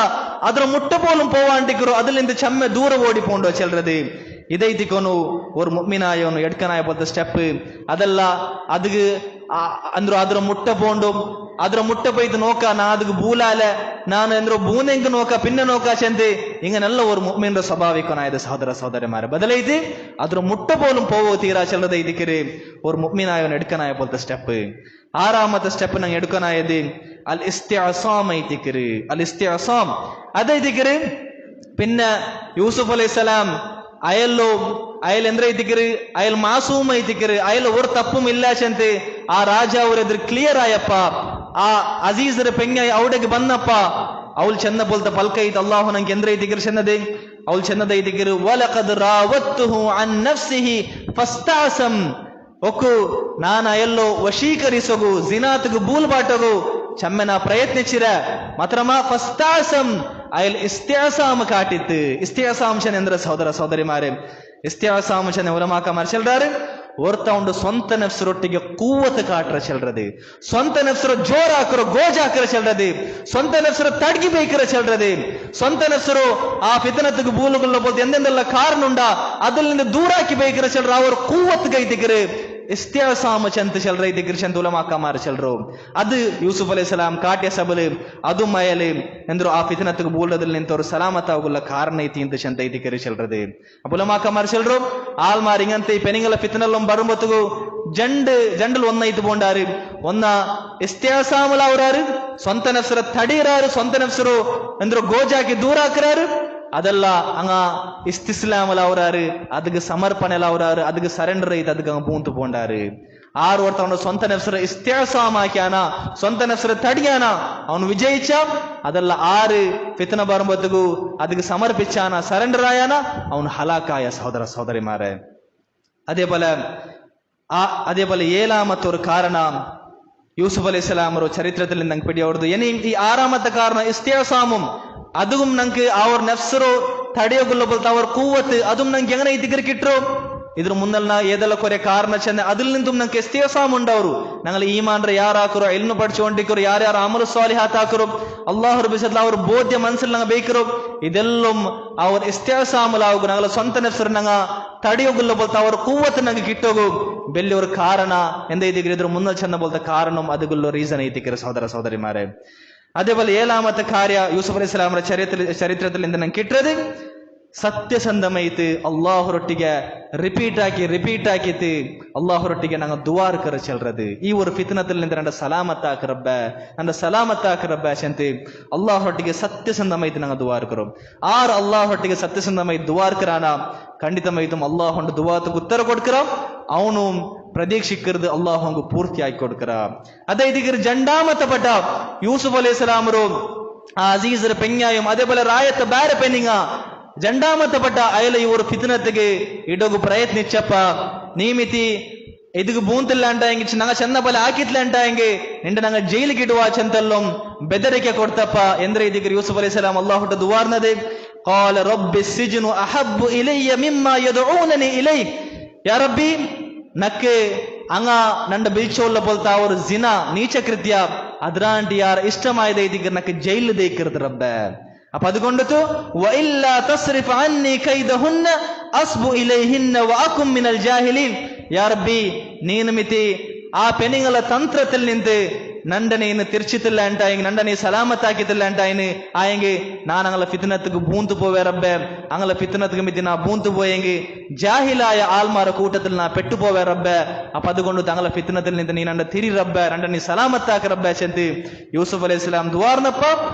അದ್ರ മുട്ട പോലും പോവാണ്ടിക്കറോ അതിൽ നിന്ന് ചമ്മ ദൂരെ ഓടി പോണ്ടോ ചെല്ലത്. ಇದೈತಿಕೋನು ஒரு ಮುഅ್ಮಿನಾಯೋನು ಎಡ್ಕನಾಯ போலത്തെ ஸ்டெப் ಅದಲ್ಲ அதுக்கு ಅಂದ್ರು ಅದ್ರ ಮುಟ್ಟ ಪೋಂಡು ಅದ್ರ ಮುಟ್ಟ ಪೈತು ನೋಕ ನಾ ಅದಕ್ಕೆ ಬೂಲಾಲ ನಾನು ಎಂದ್ರು ಬೂನೆಂಗ್ ನೋಕ ಪಿನ್ನ ನೋಕ ಚೆಂದಿ ಇಂಗನೆಲ್ಲ ஒரு முஃமின்ற ஸ்வபாவிக்கனாயது சகோதர சகோதரிமாரே பதலைது அದ್ರ முட்ட போலும் போவோ தீரா செல்லத இதுக்கிரு ஒரு முஃமினாயவன் எடுக்கனாய போலத்த ஸ்டெப் ஆறாமத்த ஸ்டெப் நாங்க எடுக்கனாயது அல் இஸ்திஅசாம் ஐதிக்கிரு அல் இஸ்திஅசாம் அதை இதுக்கிரு பின்ன யூசுப் அலைஹிஸ்ஸலாம் ಅಯಲ್ ಎಂದ್ರೆ ಐತಿಕ್ರಿ ಅಯಲ್ ಮಾಸೂಮ್ ಐತಿಕ್ರಿ ಅಯಲ್ ஒரு ತಪ್ಪುಮ್ ಇಲ್ಲ ಚಂತೆ ಆ ರಾಜ ಅವರೆದ್ರು ಕ್ಲಿಯರ್ ಆಯಪ್ಪ ಆ ಅಜೀಜರ ಪೆಂಗ ಅವಡೆಗೆ ಬನ್ನಪ್ಪ ಅವಳು ಚೆನ್ನ ಬೋಲ್ತ ಪಲ್ಕ ಐತ್ ಅಲ್ಲಾಹು ನಂಗೆ ಎಂದ್ರೆ ಐತಿಕ್ರಿ ಚೆನ್ನದೆ ಅವಳು ಚೆನ್ನದ ಐತಿಕ್ರಿ ವಲಕದ್ ರಾವತ್ತುಹು ಅನ್ ನಫ್ಸಿಹಿ ಫಸ್ತಾಸಂ ಒಕ್ಕು ನಾನು ಅಯಲ್ಲೋ ವಶೀಕರಿಸೋಗು ಜಿನಾತ್ಗು ಬೂಲ್ ಬಾಟಗು ಚಮ್ಮೆನ ಪ್ರಯತ್ನಿಸಿರ ಮಾತ್ರಮ ಫಸ್ತಾಸಂ ಅಯಲ್ ಇಸ್ತಿಅಸಾಮ್ ಕಾಟಿತ್ತು ಇಸ್ತಿಅಸಾಮ್ ಚಂದ್ರ ಸಹೋದರ ಸಹೋದರಿಮಾರೇ ಇಸ್ತಿಅಸಾಮ್ ಚಂದ್ರ ಉಲಮಾಕಮಾರ್ ಚೆಲ್ರಾರು ಒರ್ತ ಉಂಡು ಸ್ವಂತ ನಫ್ಸರೊಟ್ಟಿಗೆ ಕೂವತ್ತು ಕಾಟ್ರ ಚೆಲ್ರದು ಸ್ವಂತ ನಫ್ಸರು ಜೋರ್ ಹಾಕರು ಗೋಜ್ ಹಾಕರ ಚೆಲ್ರದು ಸ್ವಂತ ನಫ್ಸರು ತಡ್ಗಿ ಬೇಕರ ಚೆಲ್ರದು ಸ್ವಂತ ನಫ್ಸರು ಆ ಫಿತನತ್ಗೆ ಬೂಲುಗಳ ಬೋದು ಎಂದೆಂದೆಲ್ಲ ಕಾರಣ ಉಂಡ ಅದರಿಂದ ದೂರ ಹಾಕಿ ಬೇಕರ ಚೆಲ್ರ ಅವರು ಕೂವತ್ತು ಗೈತಿಗರು ಇಸ್ತಿಅಸಾಮ್ ಚಂತ ಚೆಲ್ರ ಐತಿಗರು ಚಂತ ಉಲಮಾಕಮಾರ್ ಚೆಲ್ರು ಅದು ಯೂಸುಫ್ ಅಲೈಹಿಸ್ಸಲಾಂ ಕಾಟ್ಯ ಸಬಲು ಅದು ಮಯಲಿ ಎಂದ್ರು ಆ ಫಿತನತ್ಗೆ ಬೂಲದಲ್ಲಿ ನಿಂತವರು ಸಲಾಮತ್ ಆಗುಲ್ಲ ಕಾರಣ ಐತಿ ಅಂತ ಚಂತ ಐತಿಗರು ಚೆಲ್ರದು ಉಲಮಾಕಮಾರ್ ಚೆಲ್ರು ಆಲ್ಮಾರ್ ಇಂಗಂತೆ ಪೆನಿಂಗಲ ಫಿತನಲ್ಲೊಂ ಬರುಂಬತ್ತುಗು ಜಂಡಲ್ ಒನ್ನೈತು ಬೋಂಡಾರು ಒನ್ನ ಇಸ್ತಿಅಸಾಮಲ ಅವರಾರು ಸ್ವಂತ ನಫ್ಸರ ತಡೀರಾರು ಸ್ವಂತ ನಫ್ಸರು ಎಂದ್ರು ಗೋಜಾಕಿ ದೂರ ಹಾಕರಾರು ಅದೆಲ್ಲ ಅಂಗ ಇಸ್ತಿಸ್ಲಾಮಲ ಅವರಾರು ಅದಕ್ಕೆ ಸಮರ್ಪಣೆಲ ಅವರಾರು ಅದಕ್ಕೆ ಸರೆಂಡರ್ ಐತೆ ಅದಕ್ಕೆ ಅಂಗ ಪೂಂತು ಪೋಂಡಾರು ಆರು ಒರ್ತವನು ಸ್ವಂತ ನಫ್ಸರ ಇಸ್ತಿಅಸಾಮ್ ಹಾಕ್ಯಾನ ಸ್ವಂತ ನಫ್ಸರ ತಡಿಯಾನ ಅವನು ವಿಜಯಿച്ച ಅದೆಲ್ಲ ಆರು ಫಿತನ ಬರುಂಬತ್ತುಗು ಅದಕ್ಕೆ ಸಮರ್ಪಿಚಾನ ಸರೆಂಡರ್ ಆಯಾನ ಅವನು ಹಲಾಕಾಯ ಸಹೋದರ ಸಹೋದರಿಮಾರೇ அதே போல ஏழாமத்த ஒரு காரணம் யூசுப் அலைஹிஸ்ஸலாம் ஒரு சரித்திரத்தில் ನಂಗೆ பிடிಯವರದು ಏನಿ ಈ ಆರಾಮತ್ತ ಕಾರಣ ಇಸ್ತಿಅಸಾಮುಂ ಅದುಂ ನಂಗೆ ಅವರ ನಫ್ಸರು ತಡೆಯೋಗುಲ್ಲ ಬೋಲ್ತ ಅವರ ಕೂವತ್ತು ಅದುಂ ನಂಗೆ ಎಂಗನ ಇದಿಗರ ಕಿಟ್ರು ಇದ್ರ ಮುನ್ನಲ್ನ ಏದೆಲ್ಲ ಕೊರೆ ಕಾರಣ ಚೆನ್ನ ಅದಿಲ್ ನಿಂತು ನಂಗೆ ಇಸ್ತಿಅಸಾಮ್ ಉಂಡವರು ഞങ്ങൾ ഈമാൻറെ ಯಾರಾಕರು ಇಲ್ನು പഠിച്ചുകൊണ്ടിരിക്കರು ಯಾರ್ಯಾರು ಅಮಲು ಸಾಲಿಹಾತ್ ಹಾಕರು ಅಲ್ಲಾಹ್ ರಬ್ಬಿಸಲ್ಲ ಅವ್ರ ಬೋಧ್ಯ ಮನಸ್ಸಲ್ಲಿ ನಂಗೆ ಬೇಕರು ಇದೆಲ್ಲಂ ಅವ್ರ ಇಸ್ತಿಅಸಾಮಲಾಗು ഞങ്ങൾ ಸ್ವಂತ ನಫ್ಸರು ನಂಗ ತಡೆಯೋಗುಲ್ಲ ಬೋಲ್ತ ಅವ್ರ ಕೂವತ್ತು ನಂಗೆ ಕಿಟ್ಟೋಗು ಬೆಲ್ಲಿಯವ್ರ ಕಾರಣ ಎಂದ ಇದಿಗಿರಿ ಇದ್ರ ಮುನ್ನ ಚೆನ್ನ ಬೋಲ್ತ ಕಾರಣ ಅದುಗುಲ್ಲ ರೀಸನ್ ಐತಿಕಿರ ಸಹೋದರ ಸಹೋದರಿಮಾರೇ அதே போல ஏழாமத்த காரிಯ ಯೂಸುಫ್ ಅಲೈಹಿಸ್ಸಲಾಮರ ಚರಿತ್ರದಲ್ಲಿ ನಂಗೆ ಕಿಟ್ಟದು ಸತ್ಯಸಂಧಮೈತು ಅಲ್ಲಾಹರೊಟ್ಟಿಗೆ ರಿಪೀಟ್ ಆಕಿತ್ತು ಅಲ್ಲಾಹರೊಟ್ಟಿಗೆ ನಂಗೆ ದುವಾರ್ಕರ ಚೆಲ್ರದು ಈ ஒரு ಫಿತ್ನದಲ್ಲಿ ನನ್ನ ಸಲಾಮತ್ತಾಕ ಶಂತಿ ಅಲ್ಲಾಹರೊಟ್ಟಿಗೆ ಸತ್ಯಸಂಧಮೈತು ನಂಗೆ ದುವಾರ್ಕರು ಆರು ಅಲ್ಲಾಹರೊಟ್ಟಿಗೆ ಸತ್ಯಸಂಧಮೈತು ದುವಾರ್ಕರಾನ ಖಂಡಿತಮೈತು ಅಲ್ಲಾಹೊಂಡು ದುವಾತಕ್ಕೆ ಉತ್ತರ ಕೊಡ್ಕರ ಅವನು ಪ್ರದೀಕ್ಷಿಕ್ಕರದು ಅಲ್ಲಾಹಂಗು ಪೂರ್ತಿ ಆಗಿ ಕೊಡ್ಕರ ಅದೇ ಇದಕ್ಕೆ ಜಂಡಾಮತಪಟ್ಟ ಯೂಸುಫ್ ಅಲೈಹಿಸ್ಸಲಾಮರು ಆ ಅಜೀಜರ ಪೆಂಗಾಯಂ ಅದೇ പോലെ ರಾಯತ ಬೇರೆ ಪೆನ್ನಿಂಗ ಜಂಡಾಮತಪಟ್ಟ ಅಯಲ ಇವರು ಫಿತ್ನತ್ಗೆ ಇಡೋಗು ಪ್ರಯತ್ನಿಚ್ಚಪ್ಪ ನೀಮಿತಿ ಇದಕ್ಕೆ ಬೂಂತಿಲ್ಲ ಅಂಟ ಹೆಂಗೆ ನಂಗೆ ಚೆನ್ನ ಬಲ ಹಾಕಿತ್ಲ ಅಂಟ ಹೆಂಗೆ ನಿಂಡ ನಂಗೆ ಜೈಲಿಗೆ ಇಡುವ ಚಂತಲ್ಲೊಂ ಬೆದರಿಕೆ ಕೊಡ್ತಪ್ಪ ಎಂದ್ರೆ ಇದಕ್ಕೆ ಯೂಸುಫ್ ಅಲೈಹಿಸ್ಸಲಾಂ ಅಲ್ಲಾಹ್ ಹುಟ್ಟ ದುವಾರ್ನದೆ قال رب السجن احب الي مما يدعونني اليه ಯಾ ರಬ್ಬಿ ನಕ್ಕೆ ಅಂಗ ನಂಡ ಬಿಲ್ಚೋಲ್ಲ ಬೋಲ್ತ ಅವರು ಜಿನಾ ನೀಚ ಕೃತ್ಯ ಅದ್ರಾಂಟಿ ಯಾರ ಇಷ್ಟಮಾಯದ ಇದಕ್ಕೆ ನಕ್ಕೆ ಜೈಲು ದೇಕಿರದು ರಬ್ಬೆ ಅಪ್ಪ ಅದುಕೊಂಡತು ವ ಇಲ್ಲ ತಸ್ರಿಫ್ ಅನ್ನಿ ಕೈದಹುನ್ನ ಅಸ್ಬು ಇಲೈಹಿನ್ನ ವ ಅಕುಂ ಮಿನಲ್ ಜಾಹಿಲೀನ್ ಯಾ ರಬ್ಬಿ ನೀನು ಮಿತಿ ಆ ಪೆನಿಂಗಲ ತಂತ್ರದಲ್ಲಿ ನಿಂತು ನಂಡನೆ ಇನ್ನು ತಿರ್ಚಿತಿಲ್ಲ ಅಂಟ ಹಿಂಗೆ ನಂಡನೆ ಸಲಾಮತ್ ಹಾಕಿತಿಲ್ಲ ಅಂಟ ಇನ್ನು ಆಯಂಗೆ ನಾನು ಅಂಗಲ ಫಿತ್ನತ್ಗೆ ಬೂಂತು போவே ரப்பே ಅಂಗಲ ಫಿತ್ನತ್ಗೆ ಮಿತಿ ನಾ ಬೂಂತು போயೆಂಗೆ ಜಾಹಿಲಾಯ ಆಲ್ಮಾರ ಕೂಟದಲ್ಲಿ ನಾ ಪೆಟ್ಟು போவே ರಬ್ಬೆ ಅಪ್ಪ ಅದುಕೊಂಡು ತಂಗಲ ಫಿತ್ನದಲ್ಲಿ ನಿಂತು ನೀ ನಂಡ ತಿರಿ ರಬ್ಬೆ ನಂಡನೆ ಸಲಾಮತ್ ಹಾಕ ರಬ್ಬೆ ಚಂತಿ ಯೂಸುಫ್ ಅಲೈಹಿಸ್ಸಲಾಂ ದುವಾರ್ನಪ್ಪ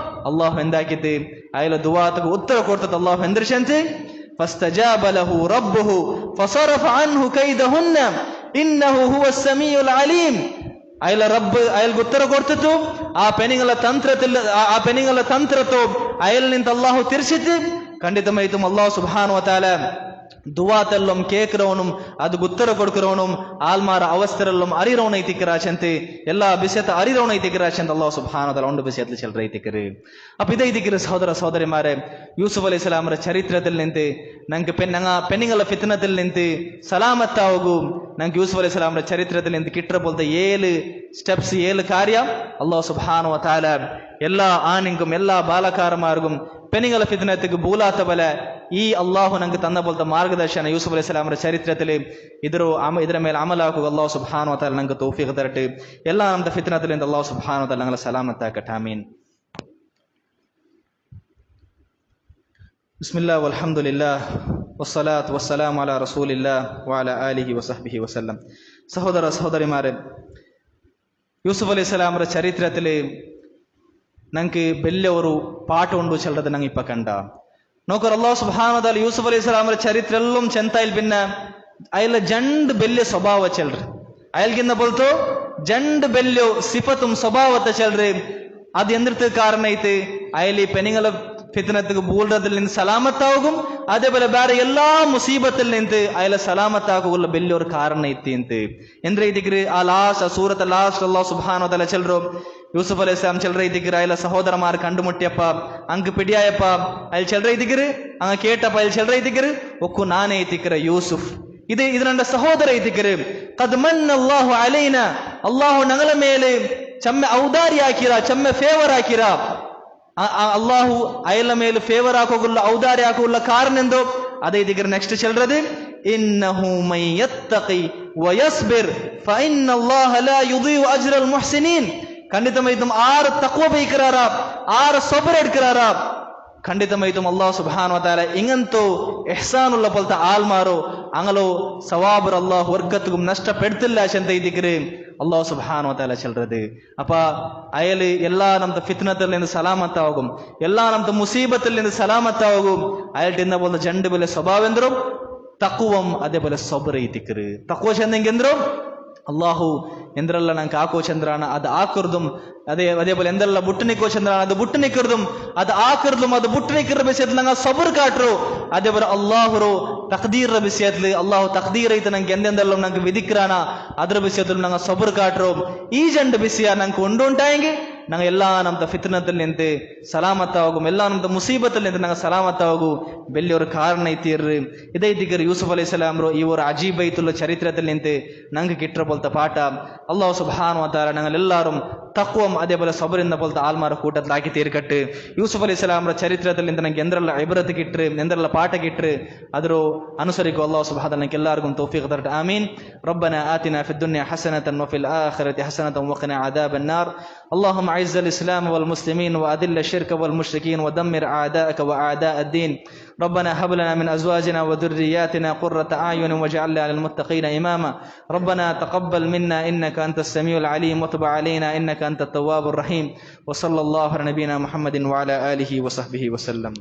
ಅಲ್ಲಾಹ್ ಎಂದಾಕಿತಿ ಆಯಲ ದುವಾತಗೆ ಉತ್ತರ ಕೊಡ್ತದ ಅಲ್ಲಾಹ್ ಎಂದ್ರಶಂತಿ فاستجاب له ربه فصرف عنه كيدهن انه هو السميع العليم ಅಯಲ ರಬ್ಬ್ ಅಯಲ್ಗೆ ಉತ್ತರ ಕೊಡ್ತಿತ್ತು ಆ ಪೆನಿಂಗಲ ತಂತ್ರತೋ ಅಯಲ್ ನಿಂತ ಅಲ್ಲಾಹು ತಿರ್ಸಿತ್ತು ಖಂಡಿತಮೈತು ಅಲ್ಲಾಹ್ ಸುಬ್ಹಾನಹು ವ ತಆಲ ದುವಾತಲ್ಲೊಂ ಕೇಕ್ರವನು ಅದು ಉತ್ತರ ಕೊಡ್ಕರವನು ಆಲ್ಮಾರ ಅವಸ್ಥರಲ್ಲೊಂ ಅರಿರವನೈತಿಕರಾಶಂತೆ ಎಲ್ಲಾ ಬಿಸೆತ ಅರಿರವನೈತಿಕರಾಶಂತ ಅಲ್ಲಾಹ್ ಸುಬ್ಹಾನಹು ವ ತಆಲ ಉಂಡು ಬಿಸೆತ್ಲು ಚೆಲ್ರೈತಿಕರು ಅಪ್ಪ ಇದೈತಿಕರು ಸಹೋದರ ಸಹೋದರಿಮಾರೆ ಯೂಸುಫ್ ಅಲೈಹಿಸ್ಸಲಾಮರ ಚರಿತ್ರದಲ್ಲಿ ನಿಂತು ನಂಗೆ ಪೆನಿಂಗಲ ಫಿತ್ನದಲ್ಲಿ ನಿಂತು ಸಲಾಮತ್ತಾವಗು ನಂಗೆ ಯೂಸುಫ್ ಅಲೈಹಿಸ್ಸಲಾಮರ ಚರಿತ್ರದಲ್ಲಿ ನಿಂತು ಕಿಟ್ರ ಬೋಲ್ತ 7 ಸ್ಟೆಪ್ಸ್ 7 ಕಾರ್ಯ ಅಲ್ಲಾಹ್ ಸುಬ್ಹಾನಹು ವ ತಆಲ ಎಲ್ಲಾ ಆನಿಂಗum ಎಲ್ಲಾ ಬಾಲಕಾರಮಾರ್ಗum ಪೆನಿಂಗಲ ಫಿತ್ನತಿಗೆ ಬೂಲಾತ ಬಲೆ ಈ ಅಲ್ಲಾಹು ನಂಗೆ ತನ್ನ ಬೋಲ್ತ ಮಾರ್ಗದರ್ಶನ ಯೂಸುಫ್ ಅಲೈಹಿಸ್ಸಲಾಮರ ಚರಿತ್ರೆಯಲ್ಲಿ ಇದರ ಮೇಲೆ ಅಮಲಾಕು ಅಲ್ಲಾಹು ಸುಬ್ಹಾನಹು ವ ತಆಲಾ ನಂಗೆ ತೌಫೀಕ್ ತರಟ್ಟು ಎಲ್ಲ ನಮ್ದ ಫಿತ್ನತಲಿಂದ ಅಲ್ಲಾಹು ಸುಬ್ಹಾನಹು ವ ತಆಲಾ ನಂಗೆ ಸಲಾಮತ್ ಆಕಟ ಆಮೀನ್. ಬಿಸ್ಮಿಲ್ಲಾಹ್ ವಲ್ಹಮ್ದುಲಿಲ್ಲಾಹ್ ವಸ್ಸಲಾತು ವಸ್ಸಲಾಮು ಅಲಾ ರಸೂಲಿಲ್ಲಾಹ್ ವ ಅಲಾ ಆಲಿಹಿ ವಸಹ್ಬಿಹಿ ವಸಲ್ಲಂ. ಸಹೋದರ ಸಹೋದರಿಮಾರೆ, ಯೂಸುಫ್ ಅಲೈಹಿಸ್ಸಲಾಮರ ಚರಿತ್ರೆಯಲ್ಲಿ ನಂಗೆ ಬೆಲ್ಲೆವರು ಪಾಠ ಉಂಡು ಚೆಲ್ಲದ ನಂಗೆ ಇಪ್ಪ ಕಂಡ ನೋಕರ್ ಅಲ್ಲಾಹ್ ಸುಬ್ಹಾನಹು ವ ತಆಲಾ ಯೂಸುಫ್ ಅಲೈಹಿಸ್ಸಲಾಮರ ಚರಿತ್ರೆಲ್ಲಂ ಚೆಂತಾಯಿಲ್ ಭಿನ್ನ ಅಯಲ ಜಂಡ್ ಬೆಲ್ಲೆ ಸ್ವಭಾವ ಚೆಲ್ರಿ ಅಯಲ್ಗಿನ್ನ ಬೋಲ್ತು ಜಂಡ್ ಬೆಲ್ಲೆ ಸಿಫತುಂ ಸ್ವಭಾವತ ಚೆಲ್ರಿ. ಅದು ಎಂದಿರ್ತ ಕಾರಣ ಐತಿ ಅಯಲಿ ಪೆನಿಂಗಲ ಫಿತ್ನತ್ಗೆ ಬೂಲ್ರದಲ್ಲಿ ನಿಂತು ಸಲಾಮತ್ತಾಗುಂ ಅದೇ ಬೇರೆ ಬೇರೆ ಎಲ್ಲಾ ಮುಸೀಬತ್ತಲ್ಲಿ ನಿಂತು ಅಯಲ ಸಲಾಮತ್ತಾಗುಲ್ಲ ಬೆಲ್ಲಿಯವ್ರ ಕಾರಣ ಐತಿ ಅಂತ ಎಂದ್ರೆ ಇದಕ್ರಿ ಆ ಸೂರತ್ ಲಾಸ್ಟ್ ಅಲ್ಲಾಹ್ ಸುಬ್ಹಾನಹು ವ ತಆಲಾ ಚೆಲ್ರು ಯೂಸುಫ್ ಅಲೈಹಿಸ್ಸಲಾಂ ಚೆಲ್ರ ಇದಕ್ಕಿರ ಅಯಲ ಸಹೋದರ ಮಾರ್ ಕಂಡು ಮುಟ್ಟಿಯಪ್ಪ ಅಂಕ ಪಿಡಿಯಾಯಪ್ಪ ಅಲ್ಲಿ ಚೆಲ್ರ ಇದಕ್ಕಿರಿ ಅಂಗ ಕೇಟಪ್ಪ ಇಲ್ಲಿ ಚೆಲ್ರ ಇದಕ್ಕಿರಿ ಒಕ್ಕು ನಾನೇ ಐತಿಕ್ಕಿರ ಯೂಸುಫ್ ಇದು ನನ್ನ ಸಹೋದರ ಐತಿಕ್ಕಿರಿ ಕದ್ ಮನ್ನಲ್ಲಾಹು ಅಲೈನಾ ಅಲ್ಲಾಹು ನಗಲ ಮೇಲೆ ಚಮ್ಮೆ ಔದಾರಿ ಹಾಕಿರ ಚಮ್ಮೆ ಫೇವರ್ ಹಾಕಿರ ಅಲ್ಲಾಹು ಅಯಲ ಮೇಲೆ ಫೇವರ್ ಹಾಕೋಗುಲ್ಲ ಔದಾರಿ ಹಾಕೋಗುಲ್ಲ ಕಾರಣ ಎಂದು ಅದೇ ಇದೀಗ ನೆಕ್ಸ್ಟ್ ಚೆಲ್ರದು ಇನ್ನಹು ಮೈ ಯತ್ತಕಿ ವ ಯಸ್ಬಿರ್ ಫ ಇನ್ನಲ್ಲಾಹ ಲಾ ಯುದೀഉ ಅಜ್ರಲ್ ಮುಹ್ಸಿನೀನ್. ಖಂಡಿತಮೈತುಂ ಆರು ತಕ್ವ ಬೈಕರಾರ ಆರು ಸಬರ್ ಎಡ್ಕರಾರ ಖಂಡಿತಮೈತುಂ ಅಲ್ಲಾಹ್ ಸುಬ್ಹಾನಹು ವ ತಆಲಾ ಇಂಗಂತೂ ಇಹ್ಸಾನುಲ್ಲ ಪಲ್ತ ಆಲ್ಮಾರು ಅಂಗಲೋ ಸವಾಬರ್ ಅಲ್ಲಾಹ್ ವರ್ಗತ್ಗುಂ ನಷ್ಟ ಪೆಡ್ತಿಲ್ಲ ಅಂತ ಇದೀಗ್ರಿ ಅಲ್ಲಾಹ್ ಸುಬ್ಹಾನಹು ವ ತಆಲಾ ಚೆಲ್ರದು ಅಪ್ಪ ಅಯಲಿ ಎಲ್ಲಾ ನಮ್ದು ಫಿತ್ನತಲ್ಲಿಂದ ಸಲಾಮತ್ತಾಗುಂ ಎಲ್ಲಾ ನಮ್ದು ಮುಸೀಬತ್ತಲ್ಲಿಂದ ಸಲಾಮತ್ತಾಗುಂ ಅಯಲ್ಟಿಂದ ಬೋಲ್ದ ಜಂಡು ಬೆಲೆ ಸ್ವಭಾವ ಎಂದ್ರು ತಕ್ವಂ ಅದೇ ಬೆಲೆ ಸಬರ್ ಐತಿಕ್ರಿ ತಕ್ವ ಚಂದಂಗೆಂದ್ರು ಅಲ್ಲಾಹು ಎಂದ್ರಲ್ಲ ನಂಗೆ ಆಕೋ ಚಂದ್ರಾನ ಅದು ಆಕರ್ದುಂ ಅದೇ പോലെ ಎಂದೆಲ್ಲ ಬುಟ್ಟನಿಕೋ ಚಂದ್ರಾನ ಅದು ಬುಟ್ಟನಿಕರ್ದುಂ ಅದು ಆಕರ್ದುಂ ಅದು ಬುಟ್ಟನಿಕರ ಬಿಸಿಯತ್ಲ ನಂಗೆ ಸಬರ್ ಕಾಟ್ರು ಅದೇ ಬರ ಅಲ್ಲಾಹುರು ತಕ್ದೀರ ಬಿಸಿಯತ್ಲಿ ಅಲ್ಲಾಹು ತಕ್ದೀರ್ ಐತೆ ನಂಗೆ ಎಂದೆಂದೆಲ್ಲ ನಂಗೆ ವಿಧಿಕ್ರಾನ ಅದ್ರ ಬಿಸಿಯತ್ಲು ನಂಗೆ ಸಬರ್ ಕಾಟ್ರು ಈ ಜಂಡು ಬಿಸಿಯ ನಂಗೆ ಉಂಡುಂಟಾಯಂಗೆ ನಂಗೆ ಎಲ್ಲ ನಮ್ದ ಫಿತ್ನದಲ್ಲಿ ನಿಂತೆ ಸಲಾಮತ್ತಾಗು ಎಲ್ಲ ನಮ್ದ ಮುಸೀಬತ್ತಲ್ಲಿ ನಿಂತೆ ನಂಗೆ ಸಲಾಮತ್ತಾಗು ಬೆಲ್ಲಿಯವ್ರ ಕಾರಣ ಐತಿರ್ರಿ ಇದೇ ದಿಗರ್ ಯೂಸುಫ್ ಅಲೈಹಿಸ್ಸಲಾಮ್ರು ಇವರ ಅಜೀಬ್ ಐತುಲ್ಲ ಚರಿತ್ರೆದಲ್ಲಿ ನಿಂತೆ ನಂಗೆ ಕಿಟ್ರ ಬೋಲ್ತ ಪಾಠ ಅಲ್ಲಾಹ್ ಸುಬ್ಹಾನಹು ವ ತಆಲಾ ನಂಗೆಲ್ಲಾರು ತಕ್ವಂ ಅದೇ പോലെ ಸಬರಿಂದ ಬೋಲ್ತ ಆಲ್ಮಾರ ಕೂಟದಲ್ಲಿ ಹಾಕಿ ತೀರ್ಕಟ್ಟು ಯೂಸುಫ್ ಅಲೈಹಿಸ್ಸಲಾಮ್ರ ಚರಿತ್ರೆದಲ್ಲಿ ನಿಂತೆ ನಂಗೆ ಎಂದ್ರಲ್ಲ ಇಬ್ರತ್ ಕಿಟ್ರಿ ಎಂದ್ರಲ್ಲ ಪಾಠ ಕಿಟ್ರಿ ಅದ್ರ ಅನುಸರಿಗೂ ಅಲ್ಲಾಹ್ ಸುಬ್ಹಾನಹು ವ ತಆಲಾ ನಂಗೆಲ್ಲಾರಿಗೂ ತೌಫೀಕ್ ತರಟ ಆಮೀನ್. ರಬ್ಬನಾ ಆತಿನಾ ಫಿದ್ ದುನ್ಯಾ ಹಸನತನ್ ವ ಫಿಲ್ ಆಖಿರತಿ ಹಸನತನ್ ವ ಕಿನಾ ಅದಾಬನ್ ನಾರ್. اللهم اعز الاسلام والمسلمين واذل الشرك والمشركين ودمر اعداءك واعداء الدين. ربنا هب لنا من ازواجنا وذرياتنا قرة اعين واجعلنا للمتقين اماما. ربنا تقبل منا انك انت السميع العليم وتب علينا انك انت التواب الرحيم. وصلى الله على نبينا محمد وعلى اله وصحبه وسلم.